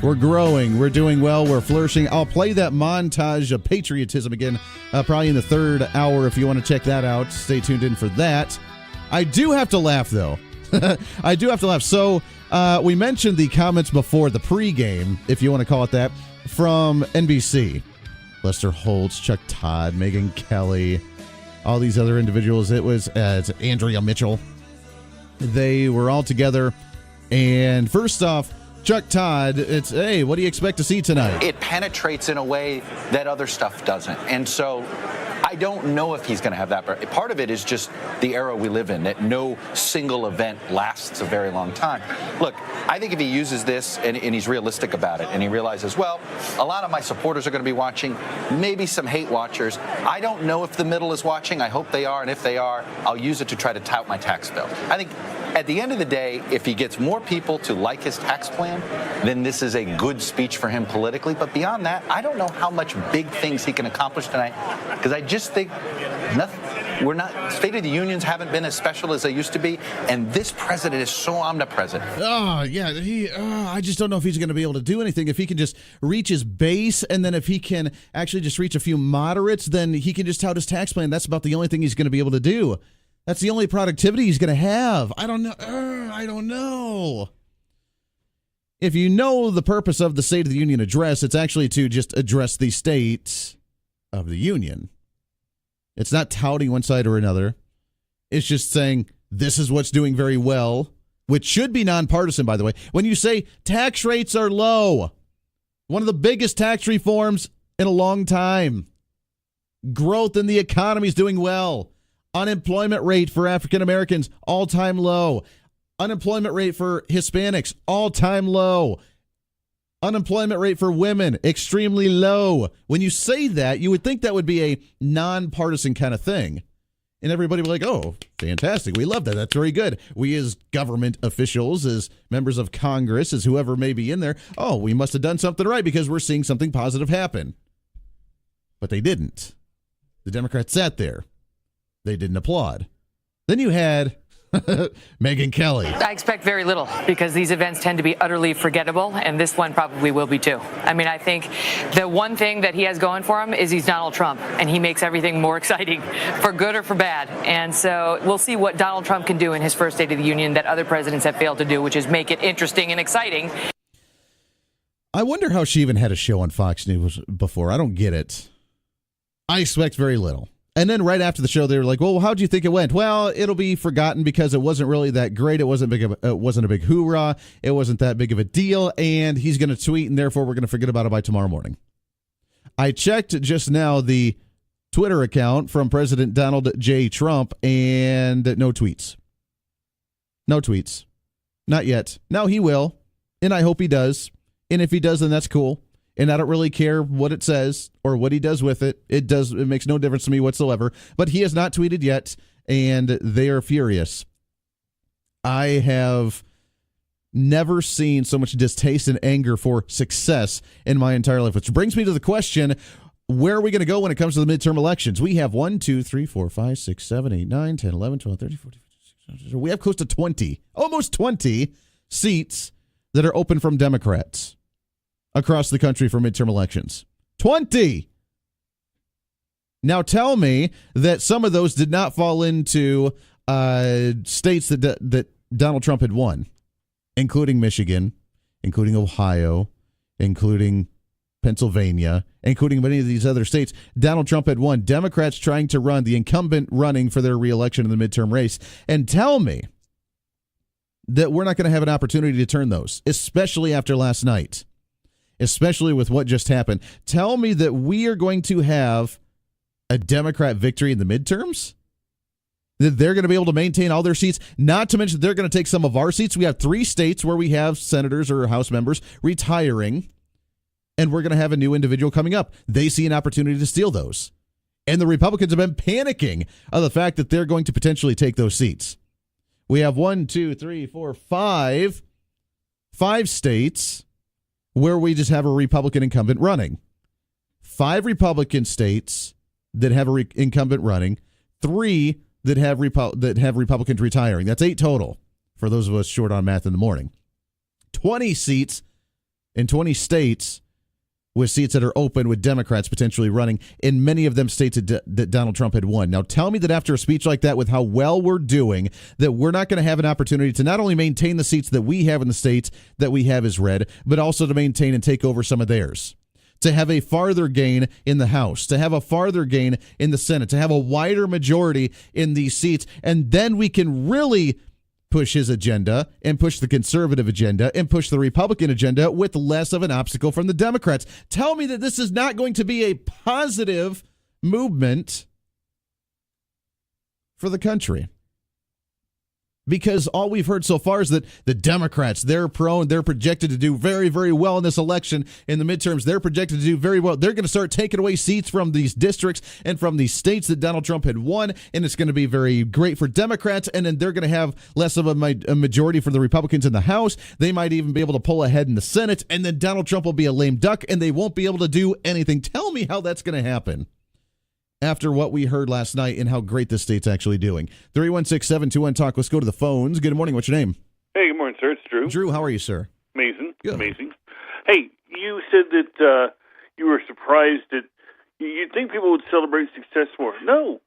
S2: We're growing. We're doing well. We're flourishing. I'll play that montage of patriotism again, probably in the third hour if you want to check that out. Stay tuned in for that. I do have to laugh, though. I do have to laugh. So we mentioned the comments before the pregame, if you want to call it that, from NBC. Lester Holtz, Chuck Todd, Megyn Kelly, all these other individuals. It was Andrea Mitchell. They were all together. And first off, Chuck Todd, it's, hey, what do you expect to see tonight?
S5: It penetrates in a way that other stuff doesn't. And so I don't know if he's going to have that. But part of it is just the era we live in, that no single event lasts a very long time. Look, I think if he uses this and he's realistic about it and he realizes, well, a lot of my supporters are going to be watching, maybe some hate watchers. I don't know if the middle is watching. I hope they are. And if they are, I'll use it to try to tout my tax bill. I think at the end of the day, if he gets more people to like his tax plan, then this is a good speech for him politically. But beyond that, I don't know how much big things he can accomplish tonight, because I just think State of the Unions haven't been as special as they used to be, and this president is so omnipresent.
S2: Oh, yeah, I just don't know if he's going to be able to do anything. If he can just reach his base, and then if he can actually just reach a few moderates, then he can just tout his tax plan. That's about the only thing he's going to be able to do. That's the only productivity he's going to have. I don't know. If you know the purpose of the State of the Union address, it's actually to just address the state of the Union. It's not touting one side or another. It's just saying this is what's doing very well, which should be nonpartisan, by the way. When you say tax rates are low, one of the biggest tax reforms in a long time. Growth in the economy is doing well. Unemployment rate for African Americans, all-time low. Unemployment rate for Hispanics, all-time low. Unemployment rate for women, extremely low. When you say that, you would think that would be a nonpartisan kind of thing. And everybody would be like, oh, fantastic. We love that. That's very good. We as government officials, as members of Congress, as whoever may be in there, oh, we must have done something right because we're seeing something positive happen. But they didn't. The Democrats sat there. They didn't applaud. Then you had Megyn Kelly.
S13: I expect very little because these events tend to be utterly forgettable, and this one probably will be too. I mean, I think the one thing that he has going for him is he's Donald Trump, and he makes everything more exciting for good or for bad. And so we'll see what Donald Trump can do in his first State of the Union that other presidents have failed to do, which is make it interesting and exciting.
S2: I wonder how she even had a show on Fox News before. I don't get it. I expect very little. And then right after the show, they were like, well, how'd you think it went? Well, it'll be forgotten because it wasn't really that great. It wasn't a big hoorah. It wasn't that big of a deal. And he's going to tweet, and therefore we're going to forget about it by tomorrow morning. I checked just now the Twitter account from President Donald J. Trump, and no tweets. No tweets. Not yet. Now he will, and I hope he does. And if he does, then that's cool. And I don't really care what it says or what he does with it. It makes no difference to me whatsoever. But he has not tweeted yet, and they are furious. I have never seen so much distaste and anger for success in my entire life, which brings me to the question, where are we going to go when it comes to the midterm elections? We have 1, 2, 3, 4, 5, 6, 7, 8, 9, 10, 11, 12, 13, 14, 15, 16, we have close to 20, almost 20 seats that are open from Democrats across the country for midterm elections. 20! Now tell me that some of those did not fall into states that Donald Trump had won, including Michigan, including Ohio, including Pennsylvania, including many of these other states. Donald Trump had won. Democrats trying to run, the incumbent running for their reelection in the midterm race. And tell me that we're not going to have an opportunity to turn those, especially after last night. Especially with what just happened. Tell me that we are going to have a Democrat victory in the midterms? That they're going to be able to maintain all their seats? Not to mention they're going to take some of our seats. We have 3 states where we have senators or House members retiring, and we're going to have a new individual coming up. They see an opportunity to steal those. And the Republicans have been panicking of the fact that they're going to potentially take those seats. We have 1, 2, 3, 4, 5 states where we just have a Republican incumbent running. 5 Republican states that have an incumbent running. 3 that have Republicans retiring. That's 8 total for those of us short on math in the morning. 20 seats in 20 states with seats that are open with Democrats potentially running in many of them states that Donald Trump had won. Now tell me that after a speech like that, with how well we're doing, that we're not going to have an opportunity to not only maintain the seats that we have in the states that we have as red, but also to maintain and take over some of theirs. To have a farther gain in the House, to have a farther gain in the Senate, to have a wider majority in these seats, and then we can really push his agenda and push the conservative agenda and push the Republican agenda with less of an obstacle from the Democrats. Tell me that this is not going to be a positive movement for the country. Because all we've heard so far is that the Democrats, they're projected to do very, very well in this election. In the midterms, they're projected to do very well. They're going to start taking away seats from these districts and from these states that Donald Trump had won, and it's going to be very great for Democrats, and then they're going to have less of a majority for the Republicans in the House. They might even be able to pull ahead in the Senate, and then Donald Trump will be a lame duck, and they won't be able to do anything. Tell me how that's going to happen after what we heard last night and how great this state's actually doing. 316-721-TALK. Let's go to the phones. Good morning. What's your name?
S14: Hey, good morning, sir. It's Drew.
S2: Drew, how are you, sir?
S14: Amazing.
S2: Good.
S14: Amazing. Hey, you said that you were surprised that you'd think people would celebrate success more. No.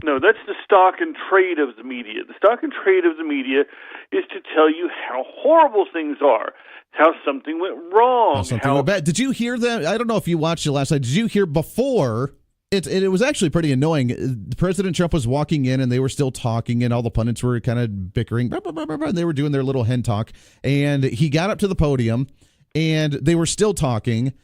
S14: No, that's the stock and trade of the media. The stock and trade of the media is to tell you how horrible things are, how something went wrong.
S2: Something went bad. Did you hear that? I don't know if you watched it last night. Did you hear before? It was actually pretty annoying. President Trump was walking in, and they were still talking, and all the pundits were kind of bickering. And they were doing their little hen talk. And he got up to the podium, and they were still talking.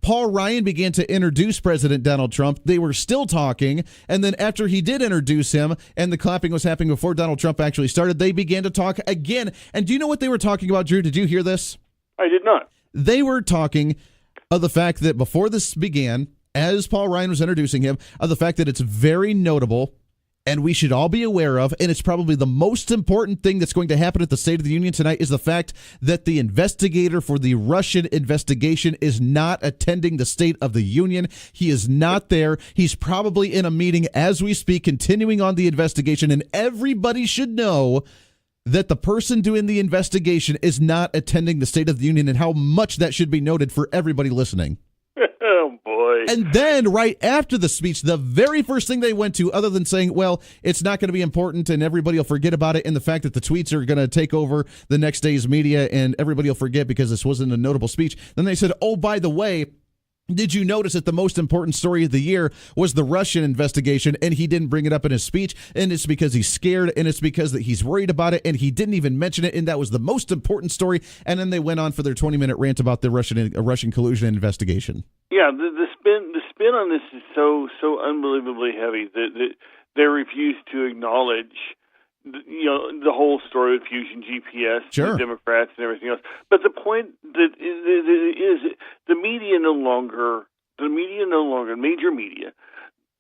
S2: Paul Ryan began to introduce President Donald Trump. They were still talking. And then after he did introduce him and the clapping was happening before Donald Trump actually started, they began to talk again. And do you know what they were talking about, Drew? Did you hear this?
S14: I did not.
S2: They were talking of the fact that before this began, as Paul Ryan was introducing him, of the fact that it's very notable and we should all be aware of, and it's probably the most important thing that's going to happen at the State of the Union tonight, is the fact that the investigator for the Russian investigation is not attending the State of the Union. He is not there. He's probably in a meeting as we speak, continuing on the investigation, and everybody should know that the person doing the investigation is not attending the State of the Union, and how much that should be noted for everybody listening.
S14: Oh, boy.
S2: And then right after the speech, the very first thing they went to, other than saying, well, it's not going to be important and everybody will forget about it, and the fact that the tweets are going to take over the next day's media and everybody will forget because this wasn't a notable speech, then they said, oh, by the way, did you notice that the most important story of the year was the Russian investigation, and he didn't bring it up in his speech, and it's because he's scared, and it's because that he's worried about it, and he didn't even mention it, and that was the most important story. And then they went on for their 20-minute rant about the Russian collusion investigation.
S14: Yeah, the spin on this is so unbelievably heavy that they refuse to acknowledge the whole story of Fusion GPS,
S2: sure,
S14: the Democrats and everything else. But the point that is the media no longer, major media,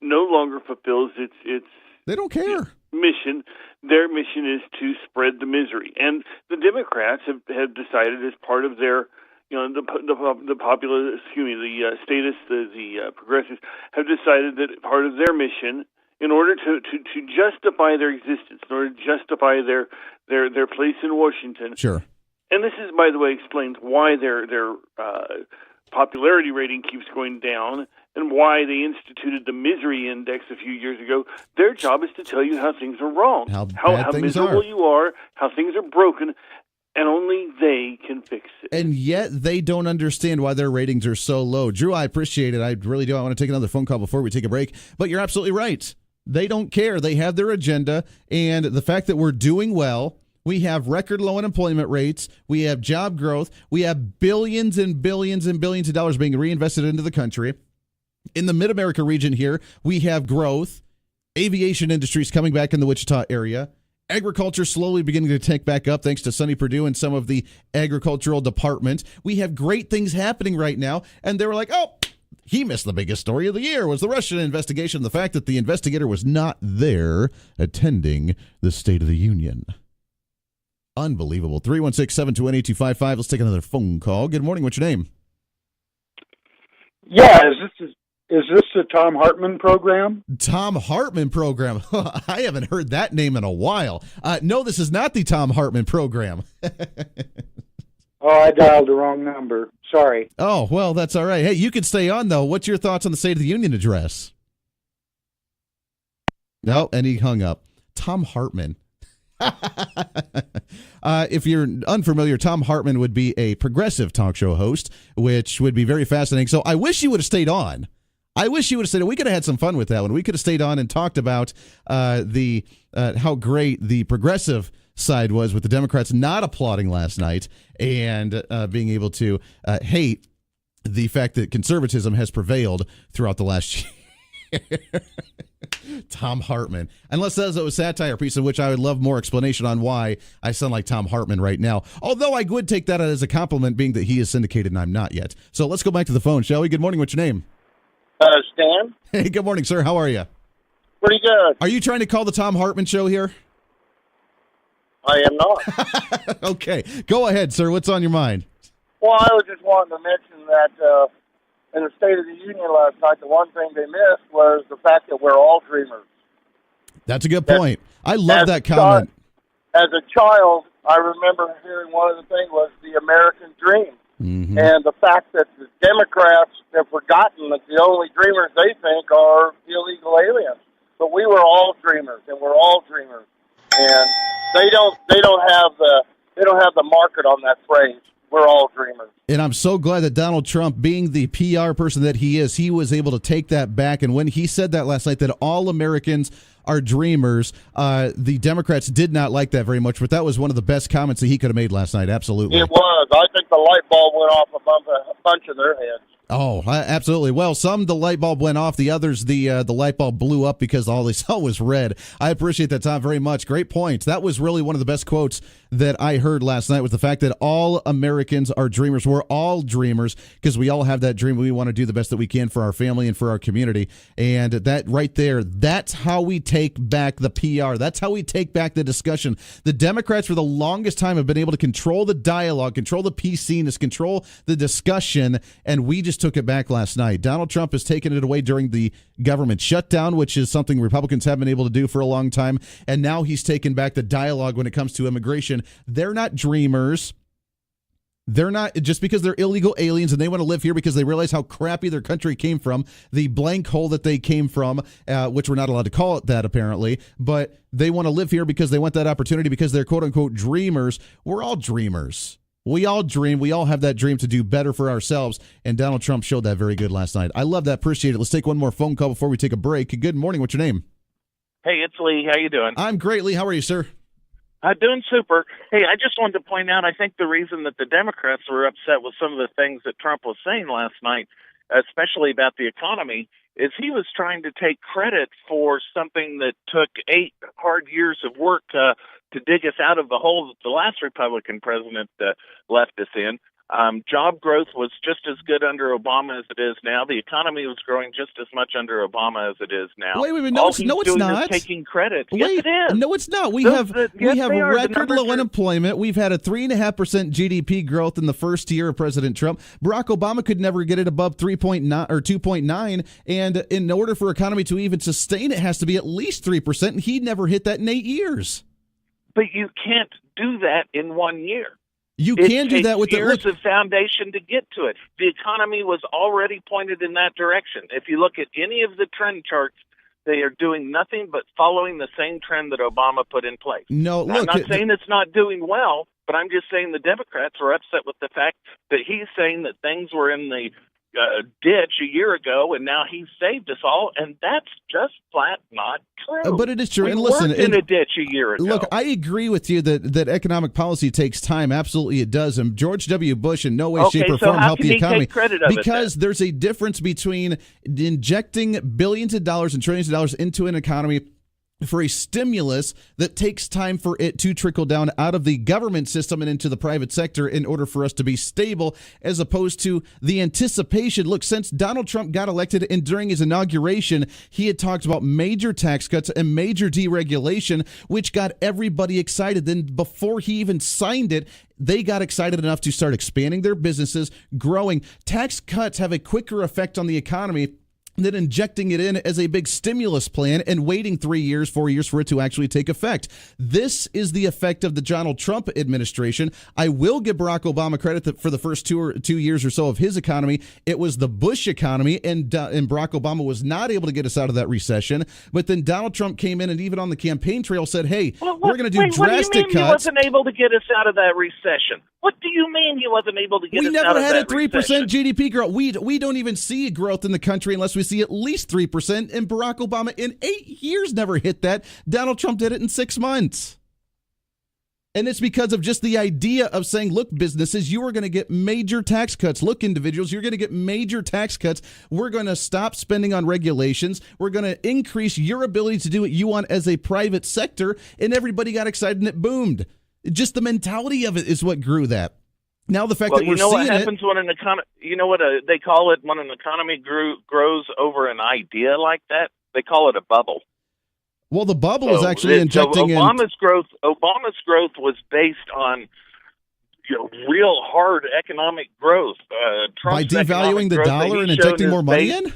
S14: no longer fulfills its
S2: they don't care
S14: mission. Their mission is to spread the misery, and the Democrats have decided as part of their the popular, the statists, the progressives have decided that part of their mission, in order to justify their existence, in order to justify their place in Washington.
S2: Sure.
S14: And this is, by the way, explains why their popularity rating keeps going down and why they instituted the misery index a few years ago. Their job is to tell you how things are wrong, how miserable you are, how things are broken, and only they can fix it.
S2: And yet they don't understand why their ratings are so low. Drew, I appreciate it. I really do. I want to take another phone call before we take a break. But you're absolutely right. They don't care. They have their agenda. And the fact that we're doing well, we have record low unemployment rates, we have job growth, we have billions and billions and billions of dollars being reinvested into the country. In the Mid-America region here, we have growth, aviation industries coming back in the Wichita area, agriculture slowly beginning to take back up thanks to Sonny Perdue and some of the agricultural department. We have great things happening right now, and they were like, oh, he missed the biggest story of the year, was the Russian investigation, the fact that the investigator was not there attending the State of the Union. Unbelievable. 316-721-8255. Let's take another phone call. Good morning. What's your name?
S15: Yeah, is this the Tom Hartman program?
S2: Tom Hartman program. I haven't heard that name in a while. No, this is not the Tom Hartman program.
S15: Oh, I dialed the wrong number. Sorry.
S2: Oh, well, that's all right. Hey, you can stay on, though. What's your thoughts on the State of the Union address? No, and he hung up. Tom Hartman. If you're unfamiliar, Tom Hartman would be a progressive talk show host, which would be very fascinating. So I wish you would have stayed on. We could have had some fun with that one. We could have stayed on and talked about how great the progressive side was with the Democrats not applauding last night and being able to hate the fact that conservatism has prevailed throughout the last year. Tom Hartman. Unless that was a satire piece in which I would love more explanation on why I sound like Tom Hartman right now. Although I would take that as a compliment, being that he is syndicated and I'm not yet. So let's go back to the phone, shall we? Good morning. What's your name?
S16: Stan.
S2: Hey, good morning, sir. How are you?
S16: Pretty good.
S2: Are you trying to call the Tom Hartman show here?
S16: I am not.
S2: Okay. Go ahead, sir. What's on your mind?
S16: Well, I was just wanting to mention that in the State of the Union last night, the one thing they missed was the fact that we're all dreamers.
S2: That's a good point. I love that comment.
S16: As a child, I remember hearing one of the things was the American dream.
S2: Mm-hmm.
S16: And the fact that the Democrats have forgotten that the only dreamers they think are illegal aliens. But we were all dreamers, and we're all dreamers. and they don't have the market on that phrase. We're all dreamers.
S2: And I'm so glad that Donald Trump, being the PR person that he is, he was able to take that back. And when he said that last night, that all Americans are dreamers, the Democrats did not like that very much. But that was one of the best comments that he could have made last night. Absolutely.
S16: It was. I think the light bulb went off above a bunch of their heads.
S2: Oh, absolutely. Well, some the light bulb went off. The others, the light bulb blew up because all they saw was red. I appreciate that, Tom, very much. Great point. That was really one of the best quotes that I heard last night, was the fact that all Americans are dreamers. We're all dreamers because we all have that dream. We want to do the best that we can for our family and for our community. And that right there, that's how we take back the PR. That's how we take back the discussion. The Democrats for the longest time have been able to control the dialogue, control the PC-ness, control the discussion, and we just took it back last night. Donald Trump has taken it away during the government shutdown, which is something Republicans have been able to do for a long time, and now he's taken back the dialogue when it comes to immigration. They're not dreamers. They're not, just because they're illegal aliens and they want to live here because they realize how crappy their country came from, the blank hole that they came from, which we're not allowed to call it that apparently, but they want to live here because they want that opportunity because they're quote-unquote dreamers. We're all dreamers. We all dream. We all have that dream to do better for ourselves, and Donald Trump showed that very good last night. I love that. Appreciate it. Let's take one more phone call before we take a break. Good morning. What's your name?
S17: Hey, it's Lee. How you doing?
S2: I'm great, Lee. How are you, sir?
S17: I'm doing super. Hey, I just wanted to point out, I think the reason that the Democrats were upset with some of the things that Trump was saying last night, especially about the economy, is he was trying to take credit for something that took 8 hard years of work to dig us out of the hole that the last Republican president left us in. Job growth was just as good under Obama as it is now. The economy was growing just as much under Obama as it is now.
S2: Wait, no, it's not.
S17: Taking credit.
S2: Wait,
S17: yes, it is.
S2: No, it's not. We have record low
S17: are.
S2: unemployment. We've had a 3.5% GDP growth in the first year of President Trump. Barack Obama could never get it above 3.9 or 2.9, and in order for economy to even sustain, it has to be at least 3%, and he never hit that in 8 years.
S17: But you can't do that in 1 year.
S2: You can do that with the
S17: years of foundation to get to it. The economy was already pointed in that direction. If you look at any of the trend charts, they are doing nothing but following the same trend that Obama put in place.
S2: No,
S17: look, I'm not saying it's not doing well, but I'm just saying the Democrats are upset with the fact that he's saying that things were in the ditch a year ago, and now he's saved us all, and that's just flat not true.
S2: But it is true.
S17: We
S2: And listen,
S17: weren't in a ditch a year ago.
S2: Look, I agree with you that economic policy takes time. Absolutely, it does. And George W. Bush in no way, shape, or form helped the economy. Because there's a difference between injecting billions of dollars and trillions of dollars into an economy for a stimulus that takes time for it to trickle down out of the government system and into the private sector in order for us to be stable, as opposed to the anticipation. Look, since Donald Trump got elected and during his inauguration, he had talked about major tax cuts and major deregulation, which got everybody excited. Then before he even signed it, they got excited enough to start expanding their businesses, growing. Tax cuts have a quicker effect on the economy than injecting it in as a big stimulus plan and waiting 3 years, 4 years for it to actually take effect. This is the effect of the Donald Trump administration. I will give Barack Obama credit that for the first 2 years or so of his economy, it was the Bush economy, and Barack Obama was not able to get us out of that recession. But then Donald Trump came in and even on the campaign trail said, hey, we're going to do drastic
S17: what do you mean
S2: cuts.
S17: He wasn't able to get us out of that recession? What do you mean he wasn't able to get us out of that recession?
S2: We never had a 3% GDP growth. We don't even see growth in the country unless we see at least 3%, and Barack Obama in 8 years never hit that. Donald Trump did it in 6 months. And it's because of just the idea of saying, look, businesses, you are going to get major tax cuts. Look, individuals, you're going to get major tax cuts. We're going to stop spending on regulations. We're going to increase your ability to do what you want as a private sector. And everybody got excited and it boomed. Just the mentality of it is what grew that. Now the fact that we're seeing it.
S17: You know what happens when an economy? You know what they call it when an economy grows over an idea like that? They call it a bubble.
S2: Well, the bubble is actually injecting
S17: Obama's growth was based on real hard economic growth.
S2: By devaluing the dollar and injecting more money in?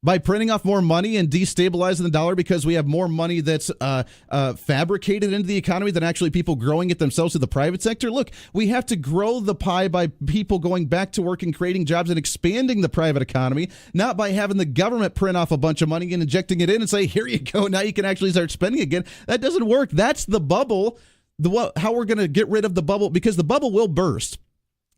S2: By printing off more money and destabilizing the dollar because we have more money that's fabricated into the economy than actually people growing it themselves in the private sector? Look, we have to grow the pie by people going back to work and creating jobs and expanding the private economy, not by having the government print off a bunch of money and injecting it in and say, here you go, now you can actually start spending again. That doesn't work. That's the bubble, how we're going to get rid of the bubble, because the bubble will burst.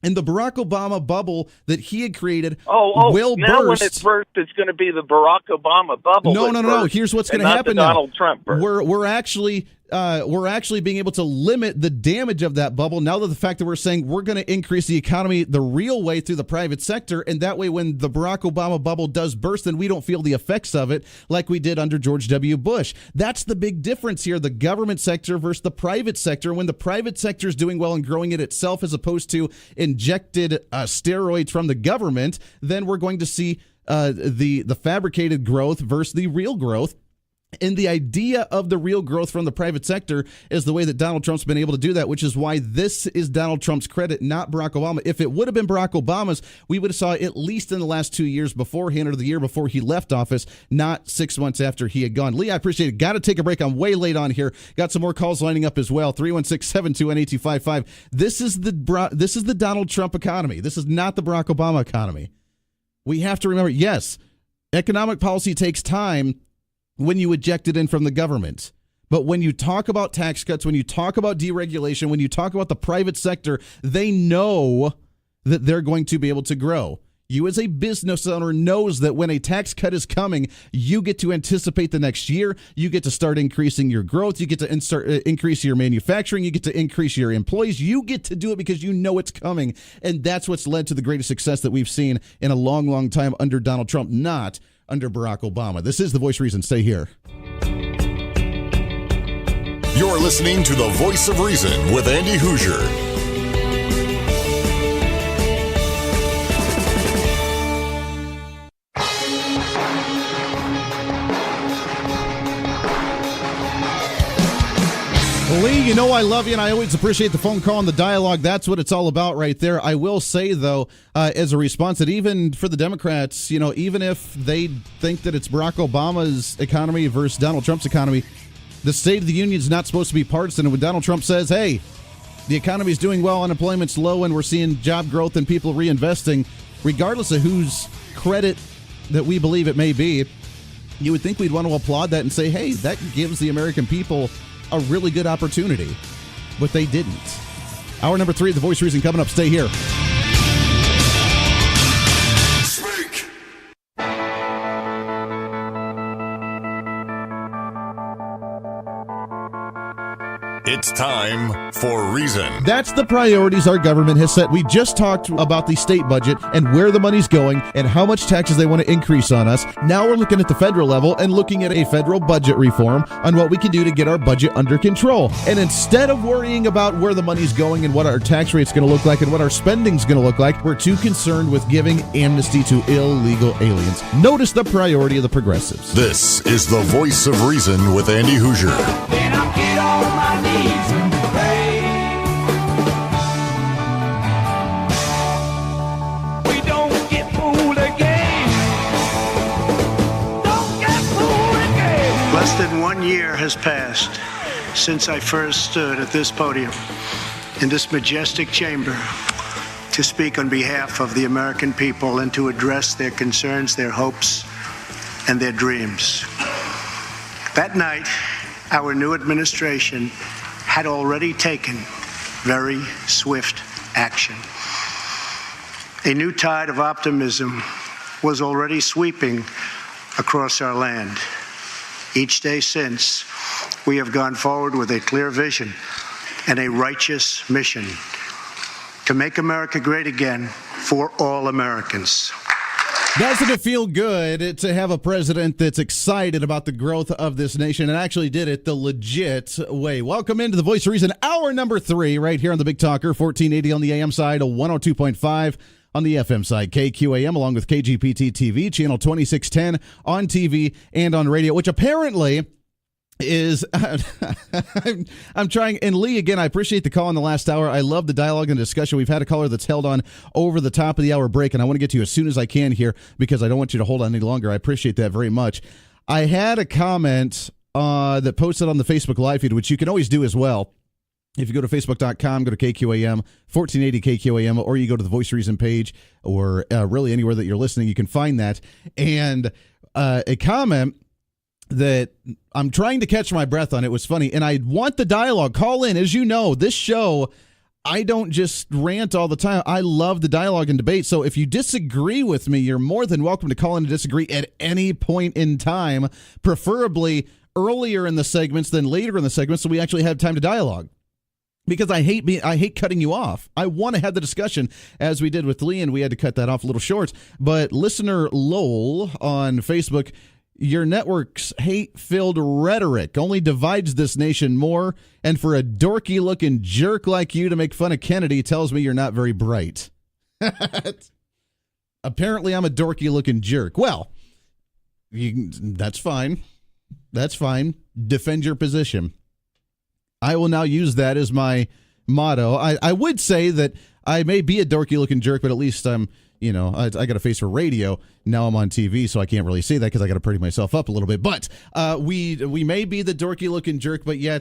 S2: And the Barack Obama bubble that he had created will
S17: now
S2: burst.
S17: When it bursts, it's going to be the Barack Obama bubble.
S2: No. Here's what's going to happen now.
S17: Donald Trump burst.
S2: We're actually being able to limit the damage of that bubble now that the fact that we're saying we're going to increase the economy the real way through the private sector, and that way when the Barack Obama bubble does burst, then we don't feel the effects of it like we did under George W. Bush. That's the big difference here, the government sector versus the private sector. When the private sector is doing well and growing it itself as opposed to injected steroids from the government, then we're going to see the fabricated growth versus the real growth. And the idea of the real growth from the private sector is the way that Donald Trump's been able to do that, which is why this is Donald Trump's credit, not Barack Obama. If it would have been Barack Obama's, we would have saw it at least in the last 2 years beforehand or the year before he left office, not 6 months after he had gone. Lee, I appreciate it. Got to take a break. I'm way late on here. Got some more calls lining up as well. 316-721-8255. This is the Donald Trump economy. This is not the Barack Obama economy. We have to remember, yes, economic policy takes time when you eject it in from the government. But when you talk about tax cuts, when you talk about deregulation, when you talk about the private sector, they know that they're going to be able to grow. You as a business owner knows that when a tax cut is coming, you get to anticipate the next year. You get to start increasing your growth. You get to increase your manufacturing. You get to increase your employees. You get to do it because you know it's coming. And that's what's led to the greatest success that we've seen in a long, long time under Donald Trump, not under Barack Obama. This is The Voice of Reason. Stay here.
S1: You're listening to The Voice of Reason with Andy Hoosier.
S2: Lee, you know I love you, and I always appreciate the phone call and the dialogue. That's what it's all about right there. I will say, though, as a response, that even for the Democrats, you know, even if they think that it's Barack Obama's economy versus Donald Trump's economy, the State of the Union is not supposed to be partisan. And when Donald Trump says, hey, the economy is doing well, unemployment's low, and we're seeing job growth and people reinvesting, regardless of whose credit that we believe it may be, you would think we'd want to applaud that and say, hey, that gives the American people a really good opportunity, but they didn't. Hour number 3 of The Voice of Reason coming up. Stay here.
S1: Speak. It's time for Reason.
S2: That's the priorities our government has set. We just talked about the state budget and where the money's going and how much taxes they want to increase on us. Now we're looking at the federal level and looking at a federal budget reform on what we can do to get our budget under control. And instead of worrying about where the money's going and what our tax rate's going to look like and what our spending's going to look like, we're too concerned with giving amnesty to illegal aliens. Notice the priority of the progressives.
S1: This is The Voice of Reason with Andy Hoosier.
S3: Then I'll get on my knees and pray. We don't get fooled again. Don't get fooled again.
S4: Less than 1 year has passed since I first stood at this podium in this majestic chamber to speak on behalf of the American people and to address their concerns, their hopes, and their dreams. That night, our new administration had already taken very swift action. A new tide of optimism was already sweeping across our land. Each day since, we have gone forward with a clear vision and a righteous mission to make America great again for all Americans.
S2: Doesn't it feel good to have a president that's excited about the growth of this nation and actually did it the legit way? Welcome into The Voice of Reason, hour number 3, right here on the Big Talker, 1480 on the AM side, 102.5 on the FM side, KQAM, along with KGPT TV, channel 2610 on TV and on radio, which apparently is I'm trying, and Lee, again, I appreciate the call in the last hour. I love the dialogue and discussion. We've had a caller that's held on over the top of the hour break, and I want to get to you as soon as I can here because I don't want you to hold on any longer. I appreciate that very much. I had a comment that posted on the Facebook live feed, which you can always do as well. If you go to Facebook.com, go to KQAM, 1480 KQAM, or you go to the Voice of Reason page, or really anywhere that you're listening, you can find that. And a comment that I'm trying to catch my breath on. It was funny, and I want the dialogue. Call in. As you know, this show, I don't just rant all the time. I love the dialogue and debate. So if you disagree with me, you're more than welcome to call in and disagree at any point in time, preferably earlier in the segments than later in the segments, so we actually have time to dialogue. Because I hate cutting you off. I want to have the discussion as we did with Lee, and we had to cut that off a little short. But listener Lowell on Facebook, your network's hate-filled rhetoric only divides this nation more, and for a dorky-looking jerk like you to make fun of Kennedy tells me you're not very bright. Apparently, I'm a dorky-looking jerk. Well, that's fine. That's fine. Defend your position. I will now use that as my motto. I would say that I may be a dorky-looking jerk, but at least I'm, I got a face for radio. Now I'm on TV, so I can't really say that because I got to pretty myself up a little bit. But we may be the dorky-looking jerk, but yeah,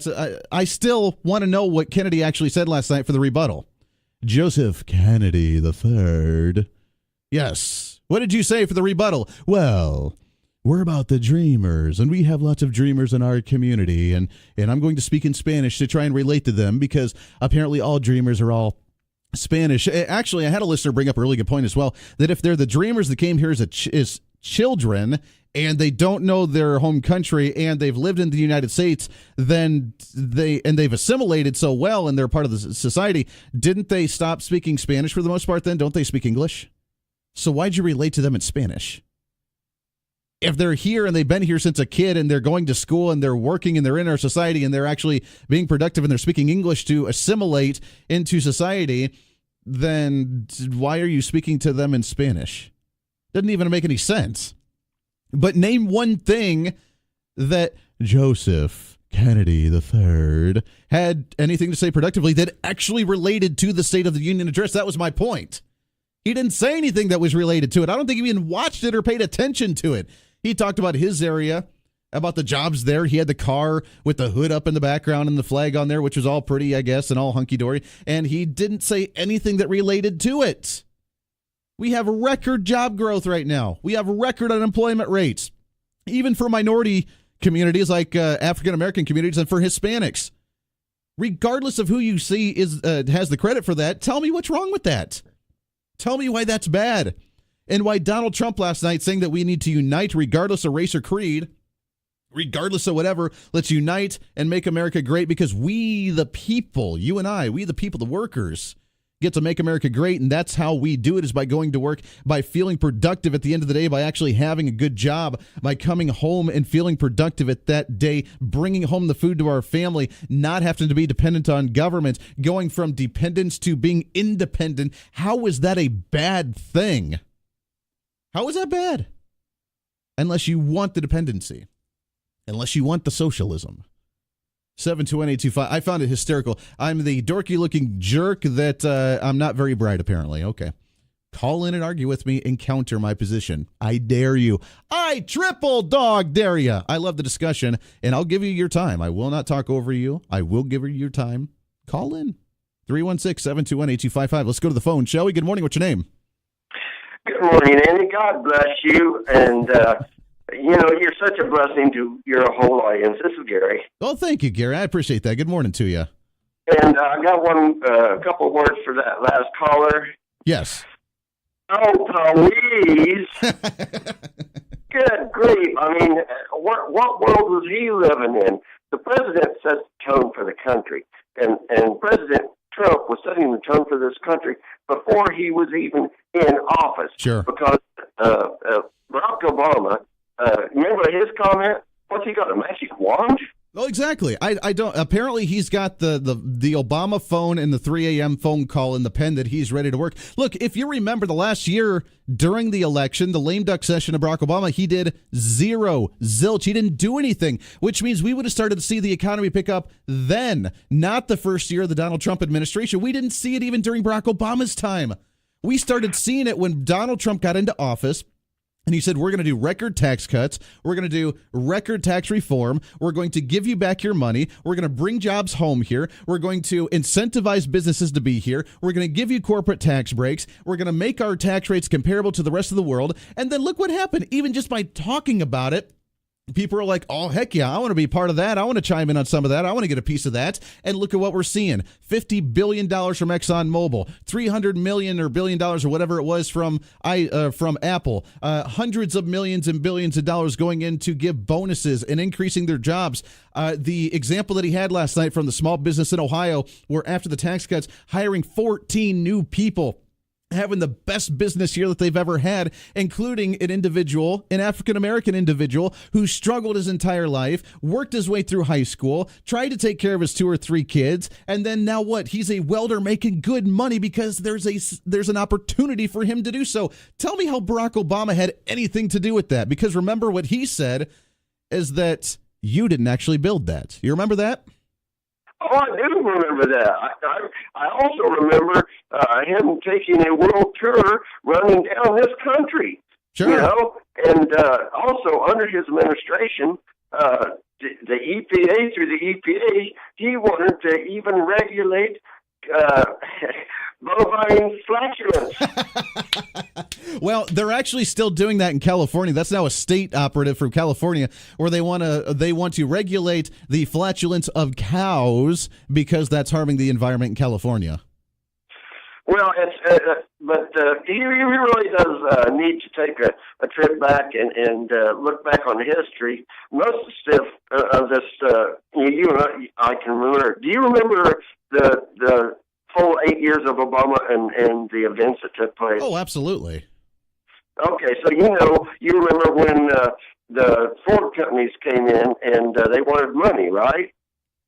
S2: I still want to know what Kennedy actually said last night for the rebuttal. Joseph Kennedy III. Yes. What did you say for the rebuttal? Well, we're about the dreamers, and we have lots of dreamers in our community, and I'm going to speak in Spanish to try and relate to them because apparently all dreamers are all Spanish. Actually, I had a listener bring up a really good point as well, that if they're the dreamers that came here as children and they don't know their home country and they've lived in the United States, then they've assimilated so well and they're part of the society, didn't they stop speaking Spanish for the most part then? Don't they speak English? So why'd you relate to them in Spanish? If they're here and they've been here since a kid and they're going to school and they're working and they're in our society and they're actually being productive and they're speaking English to assimilate into society, then why are you speaking to them in Spanish? Doesn't even make any sense. But name one thing that Joseph Kennedy III had anything to say productively that actually related to the State of the Union address. That was my point. He didn't say anything that was related to it. I don't think he even watched it or paid attention to it. He talked about his area, about the jobs there. He had the car with the hood up in the background and the flag on there, which was all pretty, I guess, and all hunky-dory. And he didn't say anything that related to it. We have record job growth right now. We have record unemployment rates, even for minority communities like African-American communities and for Hispanics. Regardless of who you see has the credit for that, tell me what's wrong with that. Tell me why that's bad. And why Donald Trump last night saying that we need to unite regardless of race or creed, regardless of whatever, let's unite and make America great because we, the people, you and I, we, the people, the workers, get to make America great. And that's how we do it, is by going to work, by feeling productive at the end of the day, by actually having a good job, by coming home and feeling productive at that day, bringing home the food to our family, not having to be dependent on government, going from dependence to being independent. How is that a bad thing? How is that bad? Unless you want the dependency. Unless you want the socialism. 721-825. I found it hysterical. I'm the dorky-looking jerk that I'm not very bright, apparently. Okay. Call in and argue with me and counter my position. I dare you. I triple dog dare you. I love the discussion, and I'll give you your time. I will not talk over you. I will give you your time. Call in. 316-721-8255. Let's go to the phone, shall we? Good morning. What's your name?
S18: Good morning, Andy. God bless you. And, you're such a blessing to your whole audience. This is Gary.
S2: Oh, thank you, Gary. I appreciate that. Good morning to you.
S18: And I got a couple words for that last caller.
S2: Yes.
S18: Oh, please. Good grief. I mean, what world was he living in? The president sets the tone for the country. And President Trump was setting the tone for this country before he was even in office.
S2: Sure.
S18: Because Barack Obama, remember his comment? What's he got, a magic wand?
S2: Oh, exactly. I don't. Apparently, he's got the Obama phone and the 3 a.m. phone call in the pen that he's ready to work. Look, if you remember the last year during the election, the lame duck session of Barack Obama, he did zilch. He didn't do anything, which means we would have started to see the economy pick up then, not the first year of the Donald Trump administration. We didn't see it even during Barack Obama's time. We started seeing it when Donald Trump got into office. And he said, we're going to do record tax cuts. We're going to do record tax reform. We're going to give you back your money. We're going to bring jobs home here. We're going to incentivize businesses to be here. We're going to give you corporate tax breaks. We're going to make our tax rates comparable to the rest of the world. And then look what happened. Even just by talking about it, people are like, oh, heck yeah, I want to be part of that. I want to chime in on some of that. I want to get a piece of that. And look at what we're seeing. $50 billion from ExxonMobil, $300 million or $1 billion or whatever it was from Apple, hundreds of millions and billions of dollars going in to give bonuses and increasing their jobs. The example that he had last night from the small business in Ohio, where after the tax cuts, hiring 14 new people, having the best business year that they've ever had, including an African-American individual who struggled his entire life, worked his way through high school, tried to take care of his 2 or 3 kids, and then now what? He's a welder making good money because there's an opportunity for him to do so. Tell me how Barack Obama had anything to do with that, because remember what he said is that you didn't actually build that. You remember that?
S18: Oh, I do remember that. I also remember him taking a world tour running down this country.
S2: Sure.
S18: You know, and also under his administration, the EPA, through the EPA, he wanted to even regulate bovine flatulence.
S2: Well, they're actually still doing that in California. That's now a state operative from California where they want to regulate the flatulence of cows because that's harming the environment in California.
S18: Well, but he really does need to take a trip back and look back on history. Most of this, you and I can remember. Do you remember the full 8 years of Obama and the events that took place?
S2: Oh, absolutely.
S18: Okay, so you remember when the Ford companies came in and they wanted money, right?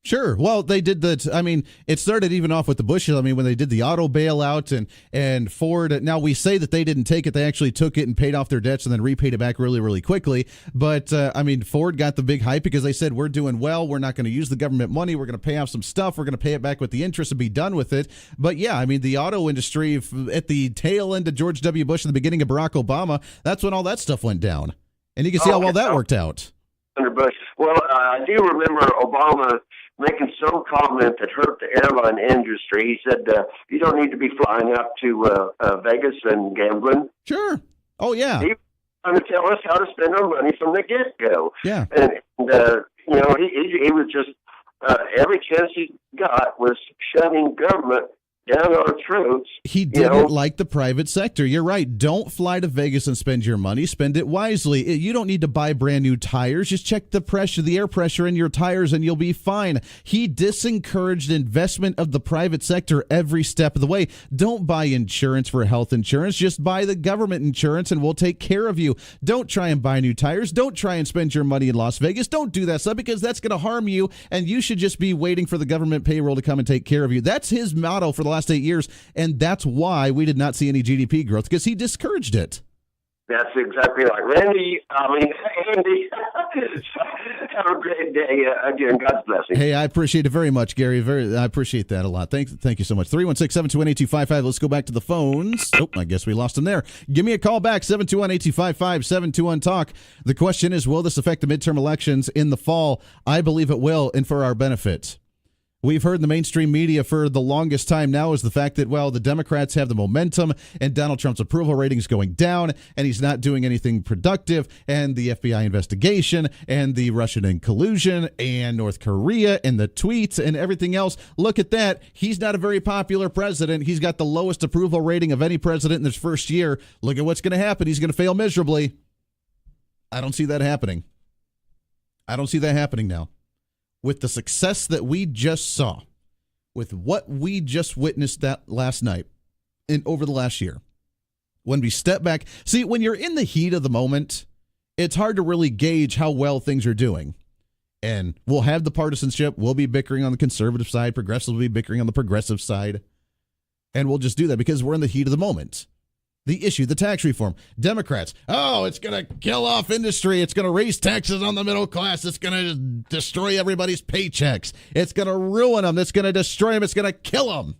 S2: Sure. Well, they did that. I mean, it started even off with the Bushes. I mean, when they did the auto bailout and Ford. Now, we say that they didn't take it. They actually took it and paid off their debts and then repaid it back really, really quickly. But, I mean, Ford got the big hype because they said, we're doing well. We're not going to use the government money. We're going to pay off some stuff. We're going to pay it back with the interest and be done with it. But, yeah, I mean, the auto industry at the tail end of George W. Bush and the beginning of Barack Obama, that's when all that stuff went down. And you can see how well that worked out.
S18: Under Bush. Well, I do remember Obama making some comment that hurt the airline industry. He said, you don't need to be flying up to Vegas and gambling.
S2: Sure. Oh, yeah.
S18: He was trying to tell us how to spend our money from the get-go.
S2: Yeah.
S18: And he was just, every chance he got was shoving government down our throats.
S2: He didn't like the private sector. You're right. Don't fly to Vegas and spend your money. Spend it wisely. You don't need to buy brand new tires. Just check the air pressure in your tires, and you'll be fine. He disencouraged investment of the private sector every step of the way. Don't buy insurance for health insurance. Just buy the government insurance, and we'll take care of you. Don't try and buy new tires. Don't try and spend your money in Las Vegas. Don't do that stuff because that's going to harm you, and you should just be waiting for the government payroll to come and take care of you. That's his motto for the last 8 years, and that's why we did not see any GDP growth, because he discouraged it.
S18: That's exactly right. Andy, have a great day. Again, God's blessing.
S2: Hey, I appreciate it very much, Gary. I appreciate that a lot. Thank you so much. 316-721-8255. Let's go back to the phones. Oh, I guess we lost him there. Give me a call back, 721-8255, 721-TALK. The question is, will this affect the midterm elections in the fall? I believe it will, and for our benefit. We've heard in the mainstream media for the longest time now is the fact that, well, the Democrats have the momentum and Donald Trump's approval ratings going down and he's not doing anything productive, and the FBI investigation and the Russian collusion and North Korea and the tweets and everything else. Look at that. He's not a very popular president. He's got the lowest approval rating of any president in his first year. Look at what's going to happen. He's going to fail miserably. I don't see that happening. I don't see that happening now. With the success that we just saw, with what we just witnessed that last night and over the last year, when we step back, see, when you're in the heat of the moment, it's hard to really gauge how well things are doing. And we'll have the partisanship. We'll be bickering on the conservative side. Progressives will be bickering on the progressive side. And we'll just do that because we're in the heat of the moment. The issue, the tax reform. Democrats, it's going to kill off industry. It's going to raise taxes on the middle class. It's going to destroy everybody's paychecks. It's going to ruin them. It's going to destroy them. It's going to kill them.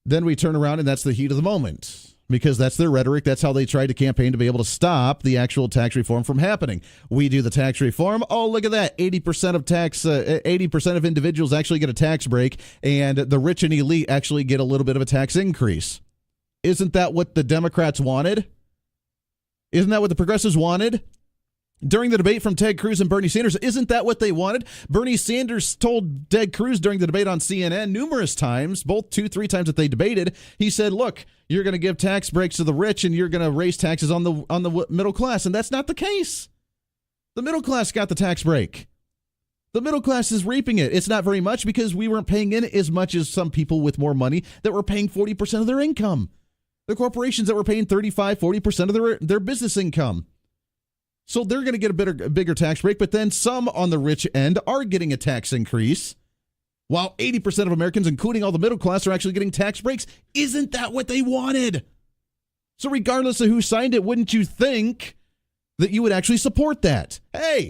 S2: Then we turn around and that's the heat of the moment. Because that's their rhetoric. That's how they tried to campaign to be able to stop the actual tax reform from happening. We do the tax reform. Oh, look at that. 80% of individuals actually get a tax break, and the rich and elite actually get a little bit of a tax increase. Isn't that what the Democrats wanted? Isn't that what the progressives wanted? During the debate from Ted Cruz and Bernie Sanders, isn't that what they wanted? Bernie Sanders told Ted Cruz during the debate on CNN numerous times, both 2-3 times that they debated, he said, look, you're going to give tax breaks to the rich and you're going to raise taxes on the middle class. And that's not the case. The middle class got the tax break. The middle class is reaping it. It's not very much because we weren't paying in as much as some people with more money that were paying 40% of their income. The corporations that were paying 35-40% of their business income. So they're going to get a bigger tax break, but then some on the rich end are getting a tax increase, while 80% of Americans, including all the middle class, are actually getting tax breaks. Isn't that what they wanted? So regardless of who signed it, wouldn't you think that you would actually support that? Hey,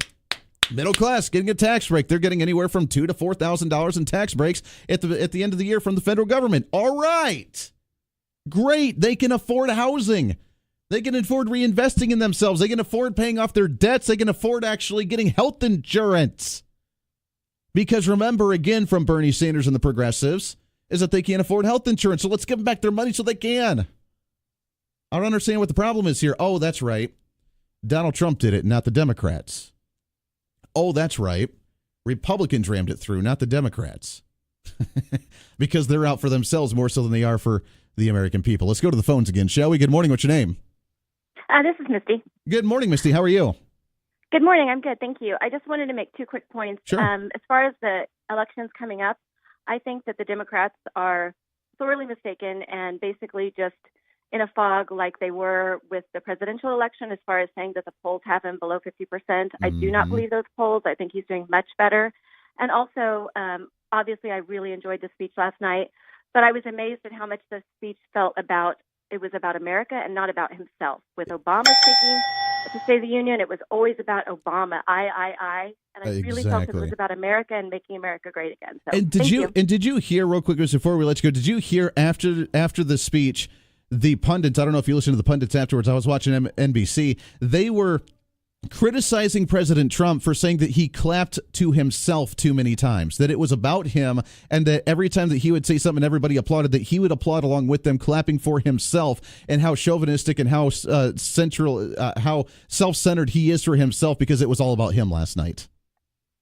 S2: middle class getting a tax break. They're getting anywhere from $2,000 to $4,000 in tax breaks at the end of the year from the federal government. All right. Great. They can afford housing. They can afford reinvesting in themselves. They can afford paying off their debts. They can afford actually getting health insurance. Because remember, again, from Bernie Sanders and the progressives, is that they can't afford health insurance. So let's give them back their money so they can. I don't understand what the problem is here. Oh, that's right. Donald Trump did it, not the Democrats. Oh, that's right. Republicans rammed it through, not the Democrats. Because they're out for themselves more so than they are for the American people. Let's go to the phones again, shall we? Good morning. What's your name?
S19: This is Misty.
S2: Good morning, Misty. How are you?
S19: Good morning. I'm good. Thank you. I just wanted to make 2 quick points.
S2: Sure.
S19: As far as the elections coming up, I think that the Democrats are sorely mistaken and basically just in a fog like they were with the presidential election as far as saying that the polls have him below 50%. I do not believe those polls. I think he's doing much better. And also, obviously, I really enjoyed the speech last night, but I was amazed at how much the speech felt about it was about America and not about himself. With Obama speaking at the State of the Union, it was always about Obama, I. And I really felt it was about America and making America great again. So,
S2: and did you hear, real quick, before we let you go, did you hear after the speech, the pundits, I don't know if you listened to the pundits afterwards, I was watching NBC, they were criticizing President Trump for saying that he clapped to himself too many times, that it was about him, and that every time that he would say something everybody applauded, that he would applaud along with them, clapping for himself, and how chauvinistic and how how self-centered he is for himself because it was all about him last night.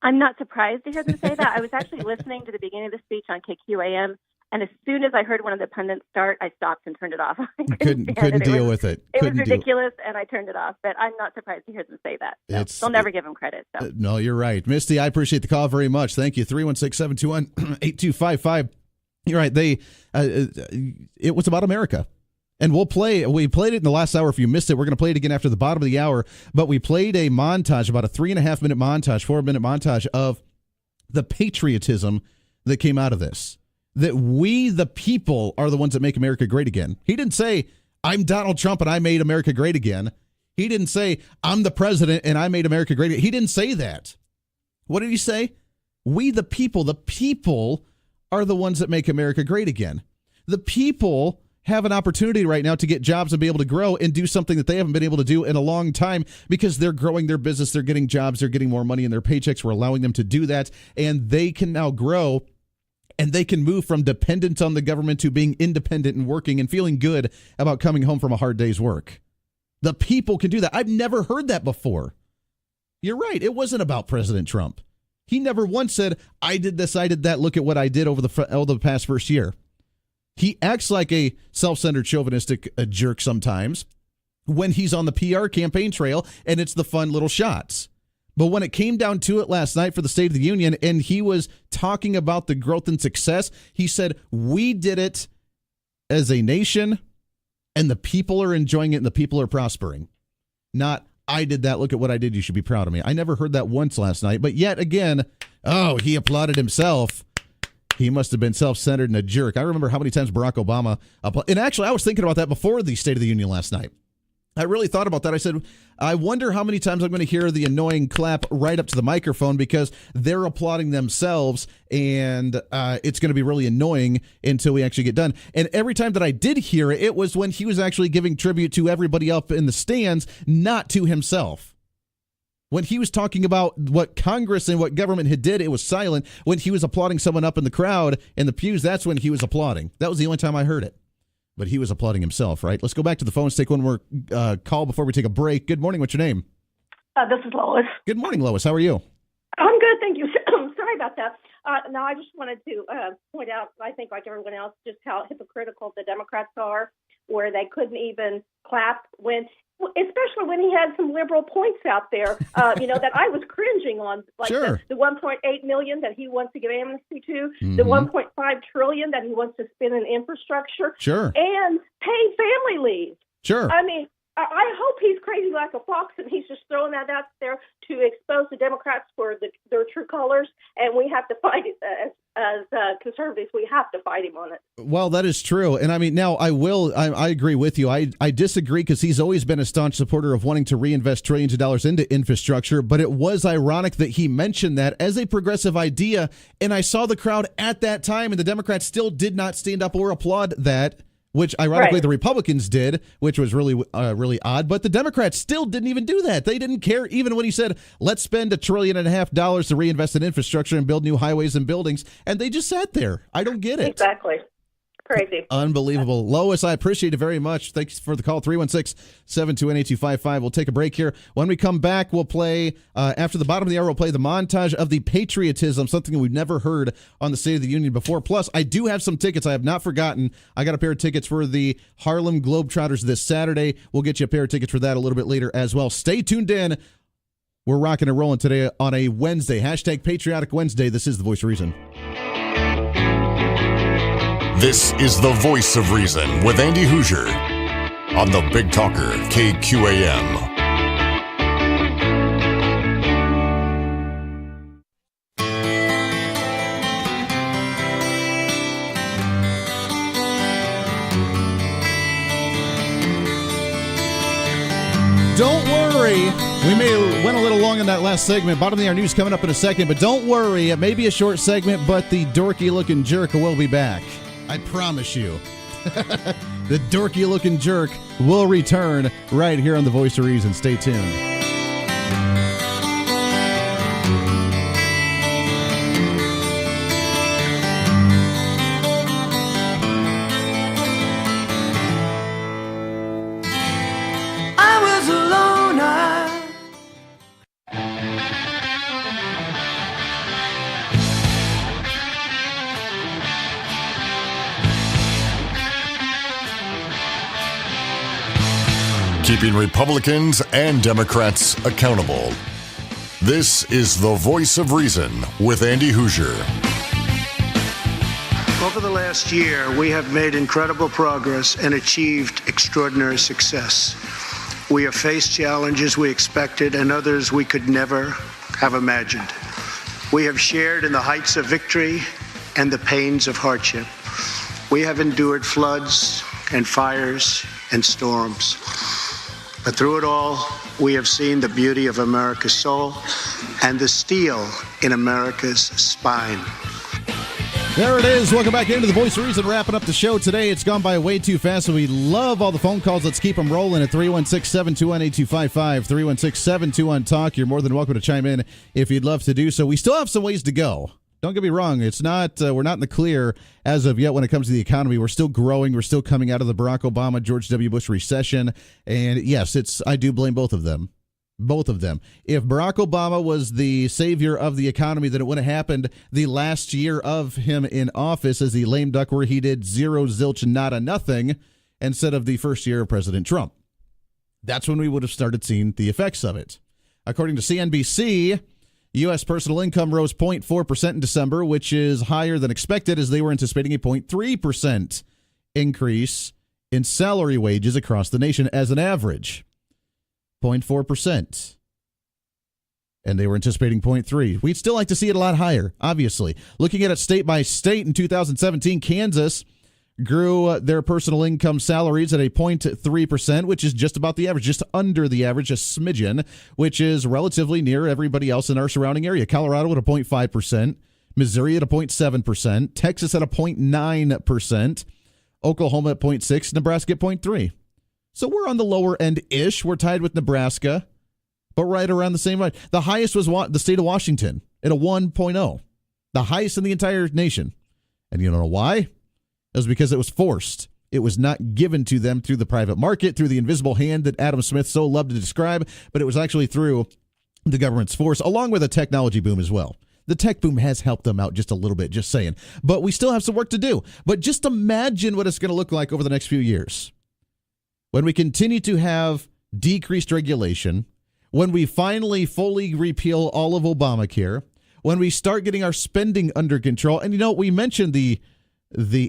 S19: I'm not surprised to hear them say that. I was actually listening to the beginning of the speech on KQAM, and as soon as I heard one of the pundits start, I stopped and turned it off.
S2: Couldn't deal with it.
S19: It was ridiculous, and I turned it off. But I'm not surprised to hear them say that. So they'll never give him credit. So.
S2: No, you're right. Misty, I appreciate the call very much. Thank you. 316-721-8255. You're right. It was about America. And we played it in the last hour. If you missed it, we're going to play it again after the bottom of the hour. But we played a montage, about a 4-minute montage of the patriotism that came out of this. That we, the people, are the ones that make America great again. He didn't say, I'm Donald Trump and I made America great again. He didn't say, I'm the president and I made America great again. He didn't say that. What did he say? We, the people are the ones that make America great again. The people have an opportunity right now to get jobs and be able to grow and do something that they haven't been able to do in a long time because they're growing their business, they're getting jobs, they're getting more money in their paychecks. We're allowing them to do that, and they can now grow. And they can move from dependence on the government to being independent and working and feeling good about coming home from a hard day's work. The people can do that. I've never heard that before. You're right. It wasn't about President Trump. He never once said, I did this, I did that. Look at what I did over the past first year. He acts like a self-centered, chauvinistic jerk sometimes when he's on the PR campaign trail and it's the fun little shots. But when it came down to it last night for the State of the Union and he was talking about the growth and success, he said, we did it as a nation and the people are enjoying it and the people are prospering. Not, I did that. Look at what I did. You should be proud of me. I never heard that once last night. But yet again, he applauded himself. He must have been self-centered and a jerk. I remember how many times Barack Obama and actually, I was thinking about that before the State of the Union last night. I really thought about that. I said, I wonder how many times I'm going to hear the annoying clap right up to the microphone because they're applauding themselves, and it's going to be really annoying until we actually get done. And every time that I did hear it, it was when he was actually giving tribute to everybody up in the stands, not to himself. When he was talking about what Congress and what government had did, it was silent. When he was applauding someone up in the crowd, in the pews, that's when he was applauding. That was the only time I heard it. But he was applauding himself, right? Let's go back to the phones, take one more call before we take a break. Good morning. What's your name?
S20: This is Lois.
S2: Good morning, Lois. How are you?
S20: I'm good, thank you. Sorry about that. No, I just wanted to point out, I think like everyone else, just how hypocritical the Democrats are, where they couldn't even clap especially when he had some liberal points out there, that I was cringing on, like
S2: sure.
S20: the $1.8 million that he wants to give amnesty to, the $1.5 trillion that he wants to spend in infrastructure,
S2: sure,
S20: and pay family leave.
S2: Sure.
S20: I mean, I hope he's crazy like a fox and he's just throwing that out there to expose the Democrats for their true colors, and we have to fight it as conservatives. We have to fight him on it.
S2: Well, that is true. And I mean, now I agree with you. I disagree because he's always been a staunch supporter of wanting to reinvest trillions of dollars into infrastructure. But it was ironic that he mentioned that as a progressive idea. And I saw the crowd at that time, and the Democrats still did not stand up or applaud that, which ironically the Republicans did, which was really odd. But the Democrats still didn't even do that. They didn't care even when he said, let's spend $1.5 trillion to reinvest in infrastructure and build new highways and buildings. And they just sat there. I don't get it.
S20: Exactly. Crazy.
S2: Unbelievable. Lois, I appreciate it very much. Thanks for the call. 316-721-8255. We'll take a break here. When we come back, we'll play, after the bottom of the hour, we'll play the montage of the patriotism, something we've never heard on the State of the Union before. Plus, I do have some tickets I have not forgotten. I got a pair of tickets for the Harlem Globetrotters this Saturday. We'll get you a pair of tickets for that a little bit later as well. Stay tuned in. We're rocking and rolling today on a Wednesday. Hashtag Patriotic Wednesday. This is The Voice of Reason.
S1: This is The Voice of Reason with Andy Hoosier on the Big Talker, KQAM.
S2: Don't worry. We went a little long in that last segment. Bottom of the hour news coming up in a second, but don't worry. It may be a short segment, but the dorky-looking jerk will be back. I promise you. The dorky-looking jerk will return right here on The Voice of Reason. Stay tuned.
S3: I was alone.
S1: Keeping Republicans and Democrats accountable. This is The Voice of Reason with Andy Hoosier.
S4: Over the last year, we have made incredible progress and achieved extraordinary success. We have faced challenges we expected and others we could never have imagined. We have shared in the heights of victory and the pains of hardship. We have endured floods and fires and storms. But through it all, we have seen the beauty of America's soul and the steel in America's spine.
S2: There it is. Welcome back into The Voice of Reason. Wrapping up the show today. It's gone by way too fast, so we love all the phone calls. Let's keep them rolling at 316-721-8255, 316-721-TALK. You're more than welcome to chime in if you'd love to do so. We still have some ways to go. Don't get me wrong. It's not. We're not in the clear as of yet when it comes to the economy. We're still growing. We're still coming out of the Barack Obama, George W. Bush recession. And yes, I do blame both of them. Both of them. If Barack Obama was the savior of the economy, then it would have happened the last year of him in office as the lame duck where he did zero, zilch, nada, nothing instead of the first year of President Trump. That's when we would have started seeing the effects of it. According to CNBC, U.S. personal income rose 0.4% in December, which is higher than expected as they were anticipating a 0.3% increase in salary wages across the nation as an average. 0.4%. And they were anticipating 0.3. We'd still like to see it a lot higher, obviously. Looking at it state by state in 2017, Kansas grew their personal income salaries at a 0.3%, which is just about the average, just under the average, a smidgen, which is relatively near everybody else in our surrounding area. Colorado at a 0.5%, Missouri at a 0.7%, Texas at a 0.9%, Oklahoma at 0.6%, Nebraska at 0.3%. So we're on the lower end-ish. We're tied with Nebraska, but right around the same line. The highest was the state of Washington at a 1.0, the highest in the entire nation. And you don't know why? It was because it was forced. It was not given to them through the private market, through the invisible hand that Adam Smith so loved to describe, but it was actually through the government's force, along with a technology boom as well. The tech boom has helped them out just a little bit, just saying. But we still have some work to do. But just imagine what it's going to look like over the next few years. When we continue to have decreased regulation, when we finally fully repeal all of Obamacare, when we start getting our spending under control. And, we mentioned the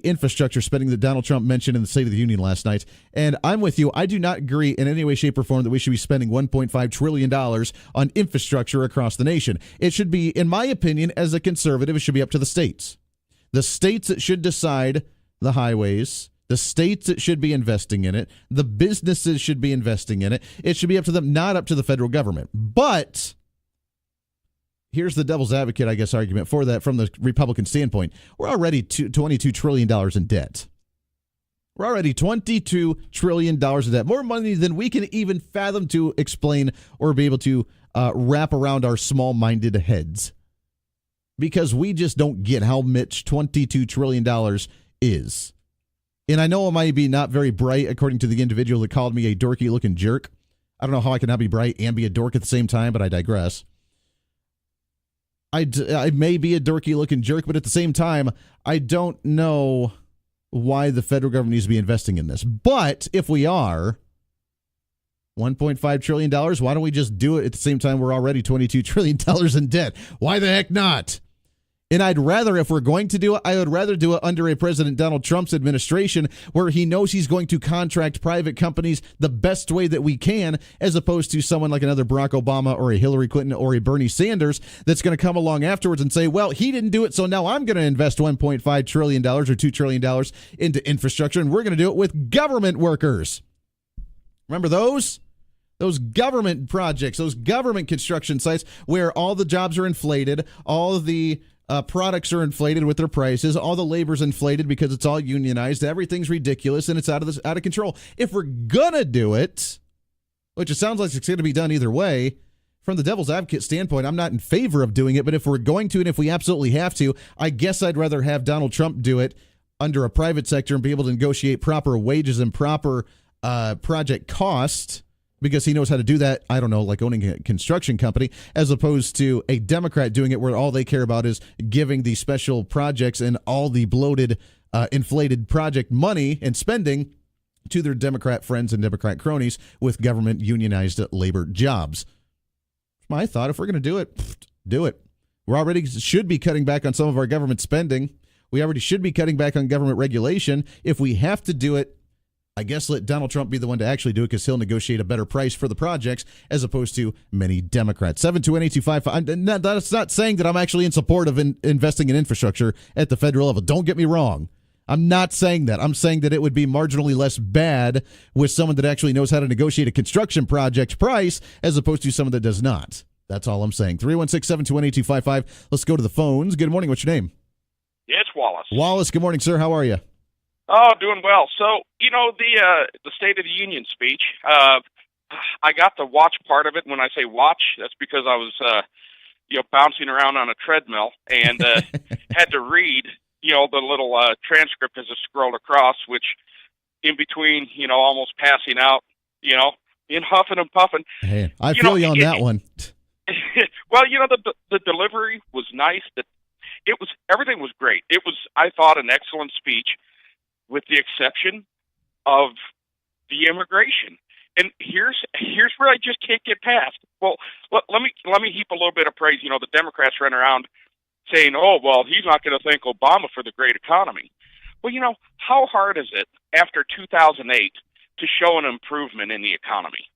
S2: infrastructure spending that Donald Trump mentioned in the State of the Union last night. And I'm with you. I do not agree in any way, shape, or form that we should be spending $1.5 trillion on infrastructure across the nation. It should be, in my opinion, as a conservative, it should be up to the states. The states that should decide the highways, the states that should be investing in it, the businesses should be investing in it. It should be up to them, not up to the federal government. But here's the devil's advocate, I guess, argument for that from the Republican standpoint. We're already $22 trillion in debt. We're already $22 trillion in debt. More money than we can even fathom to explain or be able to wrap around our small-minded heads. Because we just don't get how much $22 trillion is. And I know I might be not very bright, according to the individual that called me a dorky-looking jerk. I don't know how I can not be bright and be a dork at the same time, but I digress. I may be a dorky-looking jerk, but at the same time, I don't know why the federal government needs to be investing in this. But if we are, $1.5 trillion, why don't we just do it at the same time we're already $22 trillion in debt? Why the heck not? And I'd rather, if we're going to do it, I would rather do it under a President Donald Trump's administration where he knows he's going to contract private companies the best way that we can, as opposed to someone like another Barack Obama or a Hillary Clinton or a Bernie Sanders that's going to come along afterwards and say, well, he didn't do it, so now I'm going to invest $1.5 trillion or $2 trillion into infrastructure, and we're going to do it with government workers. Remember those? Those government projects, those government construction sites where all the jobs are inflated, all of the products are inflated with their prices. All the labor's inflated because it's all unionized. Everything's ridiculous and it's out of control. If we're gonna do it, which it sounds like it's going to be done either way, from the devil's advocate standpoint, I'm not in favor of doing it. But if we're going to, and if we absolutely have to, I guess I'd rather have Donald Trump do it under a private sector and be able to negotiate proper wages and proper project cost, because he knows how to do that, I don't know, like owning a construction company, as opposed to a Democrat doing it where all they care about is giving the special projects and all the bloated, inflated project money and spending to their Democrat friends and Democrat cronies with government unionized labor jobs. My thought, if we're going to do it, do it. We already should be cutting back on some of our government spending. We already should be cutting back on government regulation. If we have to do it, I guess let Donald Trump be the one to actually do it, because he'll negotiate a better price for the projects as opposed to many Democrats. 721-8255. That's not saying that I'm actually in support of investing in infrastructure at the federal level. Don't get me wrong. I'm not saying that. I'm saying that it would be marginally less bad with someone that actually knows how to negotiate a construction project price as opposed to someone that does not. That's all I'm saying. 316-721-8255. Let's go to the phones. Good morning. What's your name?
S21: Yeah, it's Wallace.
S2: Wallace, good morning, sir. How are you?
S21: Oh, doing well. So, the State of the Union speech, I got to watch part of it. When I say watch, that's because I was, bouncing around on a treadmill and had to read, the little transcript as it scrolled across, which in between, almost passing out, in huffing and puffing.
S2: Hey, I feel you on that one.
S21: Well, the delivery was nice. Everything was great. It was, I thought, an excellent speech, with the exception of the immigration. And here's where I just can't get past. Well, let me heap a little bit of praise. The Democrats run around saying, oh, well, he's not going to thank Obama for the great economy. Well, how hard is it after 2008 to show an improvement in the economy?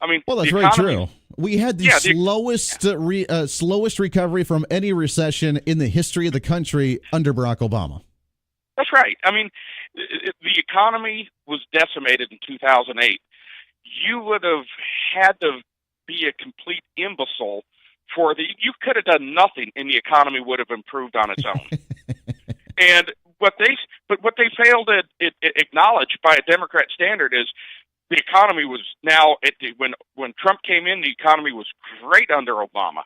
S21: I mean,
S2: well, that's
S21: the
S2: very
S21: economy,
S2: true. We had the slowest recovery from any recession in the history of the country under Barack Obama.
S21: That's right. I mean, the economy was decimated in 2008. You would have had to be a complete imbecile you could have done nothing and the economy would have improved on its own. And what they failed to acknowledge by a Democrat standard is the economy was now, when Trump came in, the economy was great under Obama.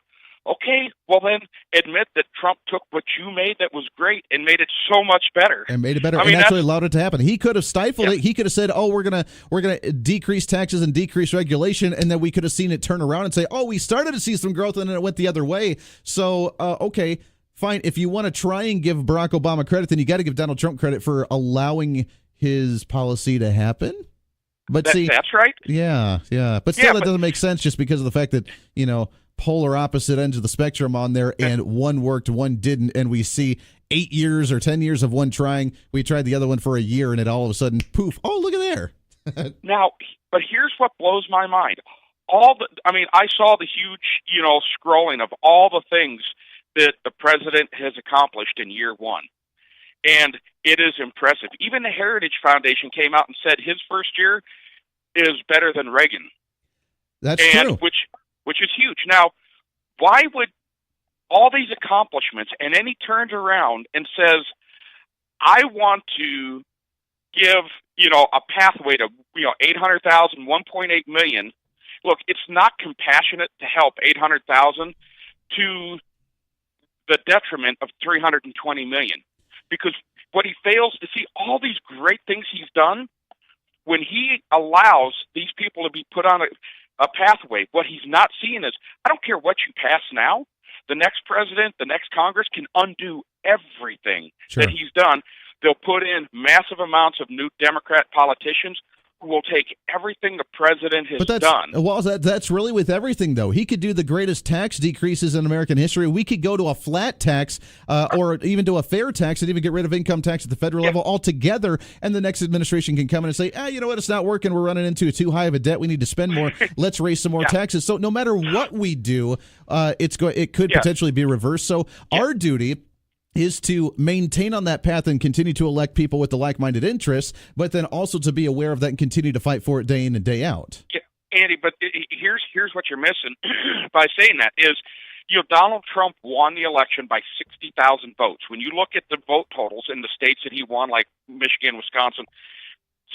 S21: Okay, well then admit that Trump took what you made that was great and made it so much better.
S2: And made it better, and actually allowed it to happen. He could have stifled it. He could have said, "Oh, we're gonna decrease taxes and decrease regulation," and then we could have seen it turn around and say, "Oh, we started to see some growth, and then it went the other way." So, okay, fine. If you want to try and give Barack Obama credit, then you got to give Donald Trump credit for allowing his policy to happen. But
S21: that's right.
S2: Yeah. But still, that doesn't make sense just because of the fact that polar opposite ends of the spectrum on there, and one worked, one didn't, and we see 8 years or 10 years of one trying. We tried the other one for a year, and it all of a sudden, poof! Oh, look at there.
S21: Now, but here's what blows my mind: I saw the huge, scrolling of all the things that the president has accomplished in year one, and it is impressive. Even the Heritage Foundation came out and said his first year is better than Reagan.
S2: That's true.
S21: Which is huge. Now, why would all these accomplishments, and then he turns around and says, I want to give, a pathway to, 800,000, 1.8 million. Look, it's not compassionate to help 800,000 to the detriment of 320 million. Because what he fails to see, all these great things he's done, when he allows these people to be put on a pathway, what he's not seeing is, I don't care what you pass now, the next president, the next Congress can undo everything that he's done. They'll put in massive amounts of new Democrat politicians who will take everything the president has done.
S2: Well, that's really with everything, though. He could do the greatest tax decreases in American history. We could go to a flat tax or even to a fair tax and even get rid of income tax at the federal level altogether, and the next administration can come in and say, you know what, it's not working. We're running into too high of a debt. We need to spend more. Let's raise some more taxes. So no matter what we do, it could potentially be reversed. So our duty is to maintain on that path and continue to elect people with the like-minded interests, but then also to be aware of that and continue to fight for it day in and day out.
S21: Yeah, Andy, but here's what you're missing by saying that is, Donald Trump won the election by 60,000 votes. When you look at the vote totals in the states that he won, like Michigan, Wisconsin,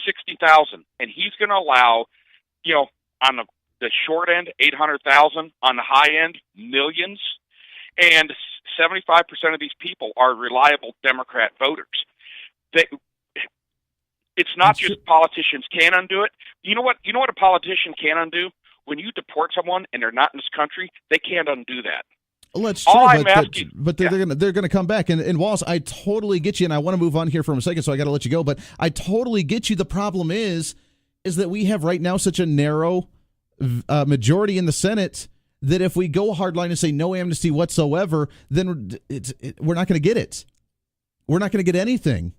S21: 60,000, and he's going to allow, on the short end, 800,000, on the high end, millions, and 75% of these people are reliable Democrat voters. It's not just politicians can undo it. You know what a politician can undo? When you deport someone and they're not in this country, they can't undo that.
S2: Well, that's true, but they're going to come back. And Wallace, I totally get you, and I want to move on here for a second, so I got to let you go. But I totally get you. The problem is that we have right now such a narrow majority in the Senate that if we go hardline and say no amnesty whatsoever, then we're not going to get it. We're not going to get anything.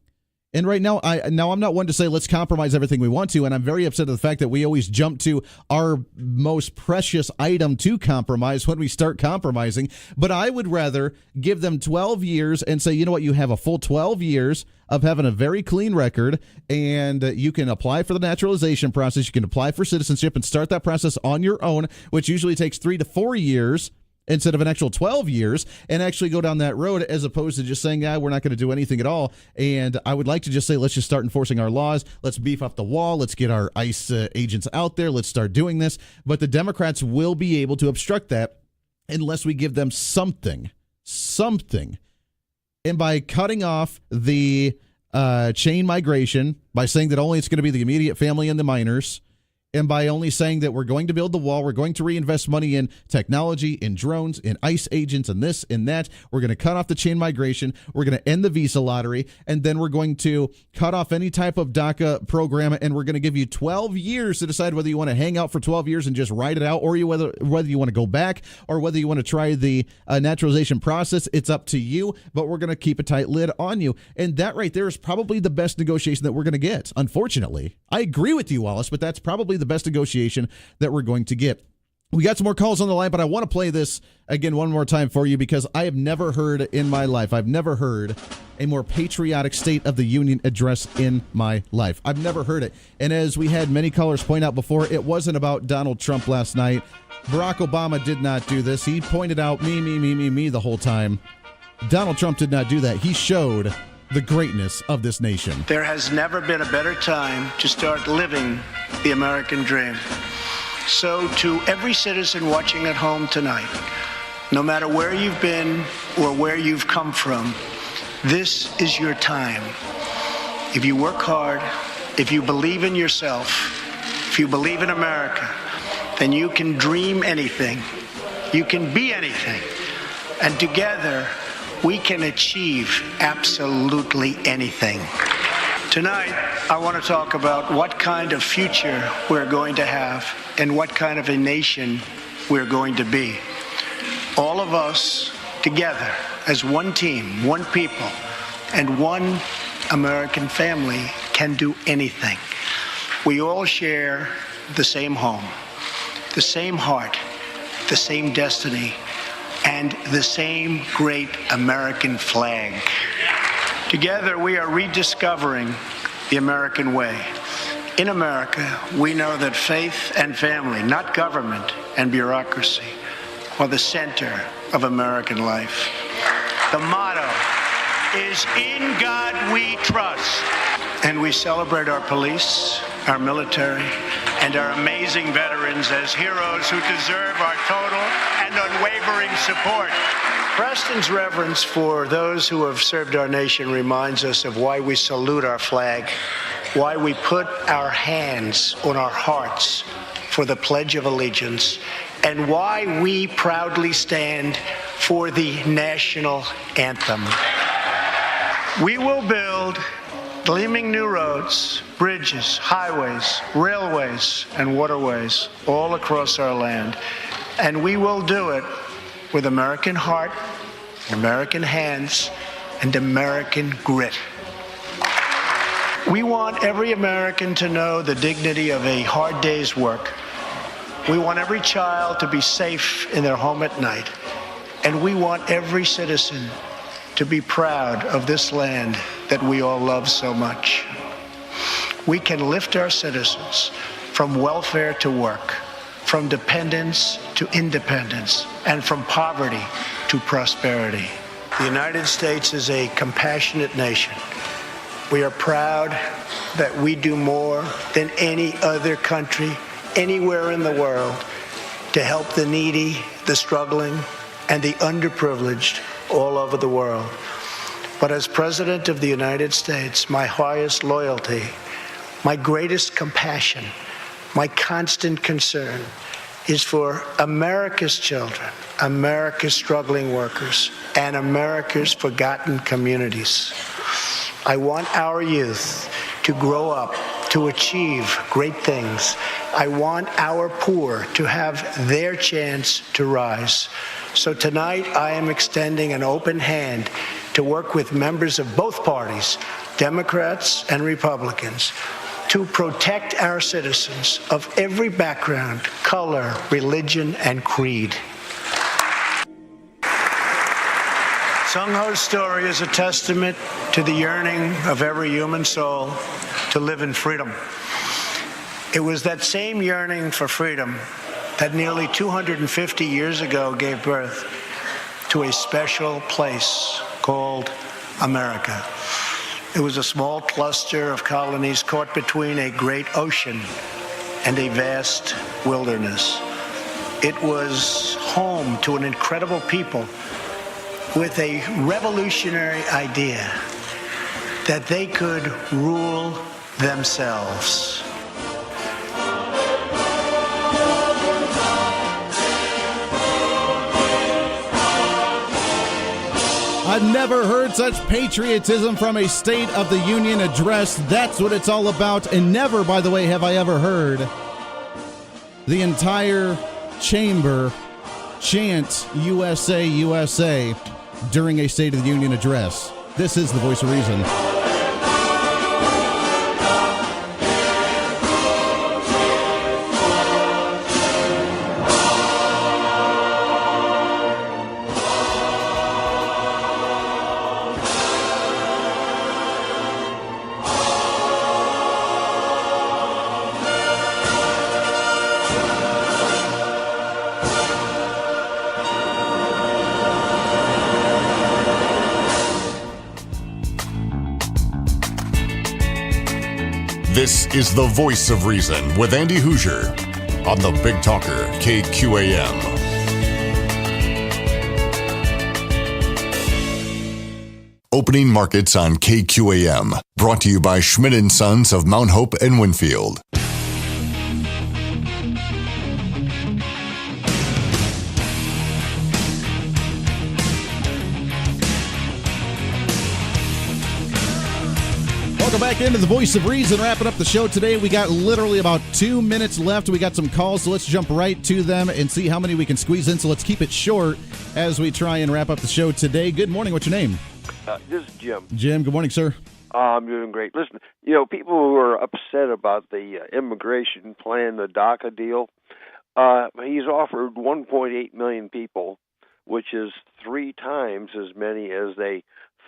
S2: And right now, I'm not one to say let's compromise everything we want to, and I'm very upset at the fact that we always jump to our most precious item to compromise when we start compromising. But I would rather give them 12 years and say, you know what, you have a full 12 years of having a very clean record, and you can apply for the naturalization process, you can apply for citizenship and start that process on your own, which usually takes 3 to 4 years. Instead of an actual 12 years, and actually go down that road, as opposed to just saying, we're not going to do anything at all. And I would like to just say, let's just start enforcing our laws. Let's beef up the wall. Let's get our ICE agents out there. Let's start doing this. But the Democrats will be able to obstruct that unless we give them something. And by cutting off the chain migration, by saying that only it's going to be the immediate family and the minors, and by only saying that we're going to build the wall, we're going to reinvest money in technology, in drones, in ICE agents, and this and that. We're going to cut off the chain migration. We're going to end the visa lottery. And then we're going to cut off any type of DACA program. And we're going to give you 12 years to decide whether you want to hang out for 12 years and just ride it out, or whether you want to go back, or whether you want to try the naturalization process. It's up to you, but we're going to keep a tight lid on you. And that right there is probably the best negotiation that we're going to get, unfortunately. I agree with you, Wallace, but that's probably the best negotiation that we're going to get. We got some more calls on the line, but I want to play this again one more time for you because I have never heard in my life, I've never heard a more patriotic State of the Union address in my life. I've never heard it. And as we had many callers point out before, it wasn't about Donald Trump last night. Barack Obama did not do this. He pointed out me the whole time. Donald Trump did not do that. He showed the greatness of this nation.
S4: There has never been a better time to start living the American dream. So to every citizen watching at home tonight, no matter where you've been or where you've come from, this is your time. If you work hard, if you believe in yourself, if you believe in America, then you can dream anything. You can be anything. And together, we can achieve absolutely anything. Tonight, I want to talk about what kind of future we're going to have and what kind of a nation we're going to be. All of us together as one team, one people, and one American family can do anything. We all share the same home, the same heart, the same destiny, and the same great American flag. Together, we are rediscovering the American way. In America, we know that faith and family, not government and bureaucracy, are the center of American life. The motto is, "In God we trust." And we celebrate our police, our military, and our amazing veterans as heroes who deserve our total and unwavering support. Preston's reverence for those who have served our nation reminds us of why we salute our flag, why we put our hands on our hearts for the Pledge of Allegiance, and why we proudly stand for the national anthem. We will build gleaming new roads, bridges, highways, railways, and waterways all across our land. And we will do it with American heart, American hands, and American grit. We want every American to know the dignity of a hard day's work. We want every child to be safe in their home at night. And we want every citizen to be proud of this land that we all love so much. We can lift our citizens from welfare to work, from dependence to independence, and from poverty to prosperity. The United States is a compassionate nation. We are proud that we do more than any other country anywhere in the world to help the needy, the struggling, and the underprivileged all over the world. But as President of the United States, my highest loyalty, my greatest compassion, my constant concern is for America's children, America's struggling workers, and America's forgotten communities. I want our youth to grow up, to achieve great things. I want our poor to have their chance to rise. So tonight, I am extending an open hand to work with members of both parties, Democrats and Republicans, to protect our citizens of every background, color, religion, and creed. Sung Ho's story is a testament to the yearning of every human soul to live in freedom. It was that same yearning for freedom that nearly 250 years ago gave birth to a special place called America. It was a small cluster of colonies caught between a great ocean and a vast wilderness. It was home to an incredible people with a revolutionary idea that they could rule themselves.
S2: I've never heard such patriotism from a State of the Union address. That's what it's all about. And never, by the way, have I ever heard the entire chamber chant USA, USA during a State of the Union address. This is the voice of reason.
S1: This is the Voice of Reason with Andy Hoosier on the Big Talker, KQAM. Opening markets on KQAM. Brought to you by Schmidt & Sons of Mount Hope and Winfield.
S2: Welcome back into the Voice of Reason. Wrapping up the show today. We got literally about 2 minutes left. We got some calls, so let's jump right to them and see how many we can squeeze in. So let's keep it short as we try and wrap up the show today. Good morning. What's your name?
S11: This is Jim.
S2: Jim, good morning, sir.
S11: I'm doing great. Listen, people who are upset about the immigration plan, the DACA deal, he's offered 1.8 million people, which is 3 times as many as they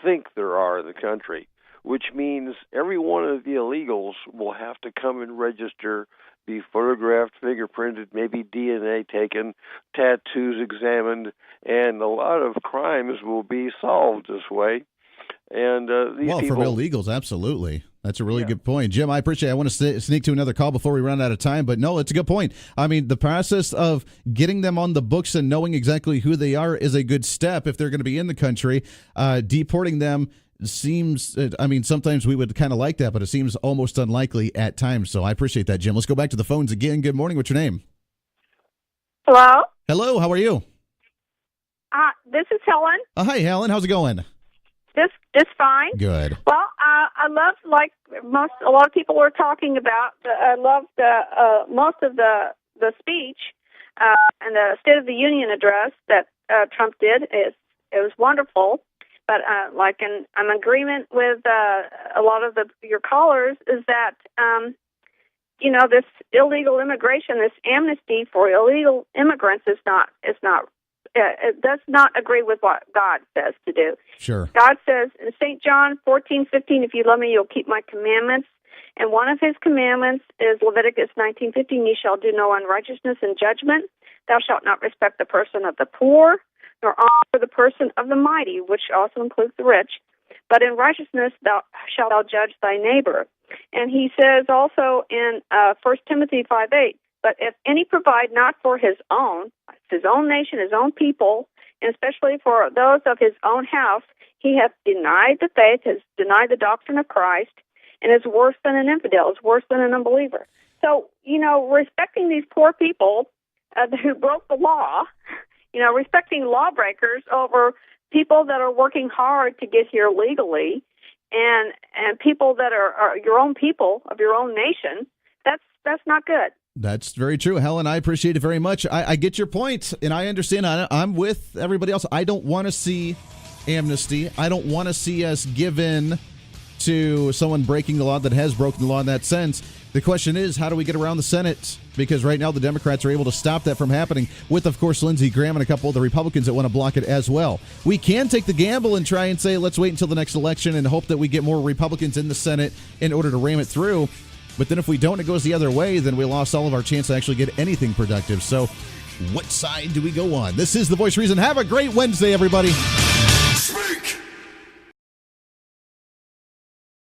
S11: think there are in the country, which means every one of the illegals will have to come and register, be photographed, fingerprinted, maybe DNA taken, tattoos examined, and a lot of crimes will be solved this way. And these people,
S2: for illegals, absolutely. That's a really good point. Jim, I appreciate it. I want to sneak to another call before we run out of time, but no, it's a good point. I mean, the process of getting them on the books and knowing exactly who they are is a good step if they're going to be in the country. Deporting them seems, sometimes we would kind of like that, but it seems almost unlikely at times. So I appreciate that, Jim. Let's go back to the phones again. Good morning. What's your name?
S6: Hello?
S2: Hello. How are you?
S6: This is Helen.
S2: Hi, Helen. How's it going?
S6: Just fine.
S2: Good.
S6: Well, I love, like a lot of people were talking about, I love most of the speech and the State of the Union address that Trump did. It was wonderful. But I'm in agreement with a lot of your callers is that, this illegal immigration, this amnesty for illegal immigrants it does not agree with what God says to do.
S2: Sure.
S6: God says in St. John 14:15, if you love me, you'll keep my commandments. And one of his commandments is Leviticus 19:15, you shall do no unrighteousness in judgment. Thou shalt not respect the person of the poor, nor honor the person of the mighty, which also includes the rich. But in righteousness thou shalt judge thy neighbor. And he says also in 1 Timothy 5:8, but if any provide not for his own nation, his own people, and especially for those of his own house, he hath denied the faith, has denied the doctrine of Christ, and is worse than an infidel, is worse than an unbeliever. So, respecting these poor people who broke the law, respecting lawbreakers over people that are working hard to get here legally, and people that are your own people of your own nation, that's not good.
S2: That's very true, Helen. I appreciate it very much. I get your point, and I understand. I'm with everybody else. I don't want to see amnesty. I don't want to see us given to someone breaking the law that has broken the law in that sense. The question is, how do we get around the Senate? Because right now the Democrats are able to stop that from happening with, of course, Lindsey Graham and a couple of the Republicans that want to block it as well. We can take the gamble and try and say, let's wait until the next election and hope that we get more Republicans in the Senate in order to ram it through. But then if we don't, it goes the other way, then we lost all of our chance to actually get anything productive. So what side do we go on? This is The Voice of Reason. Have a great Wednesday, everybody.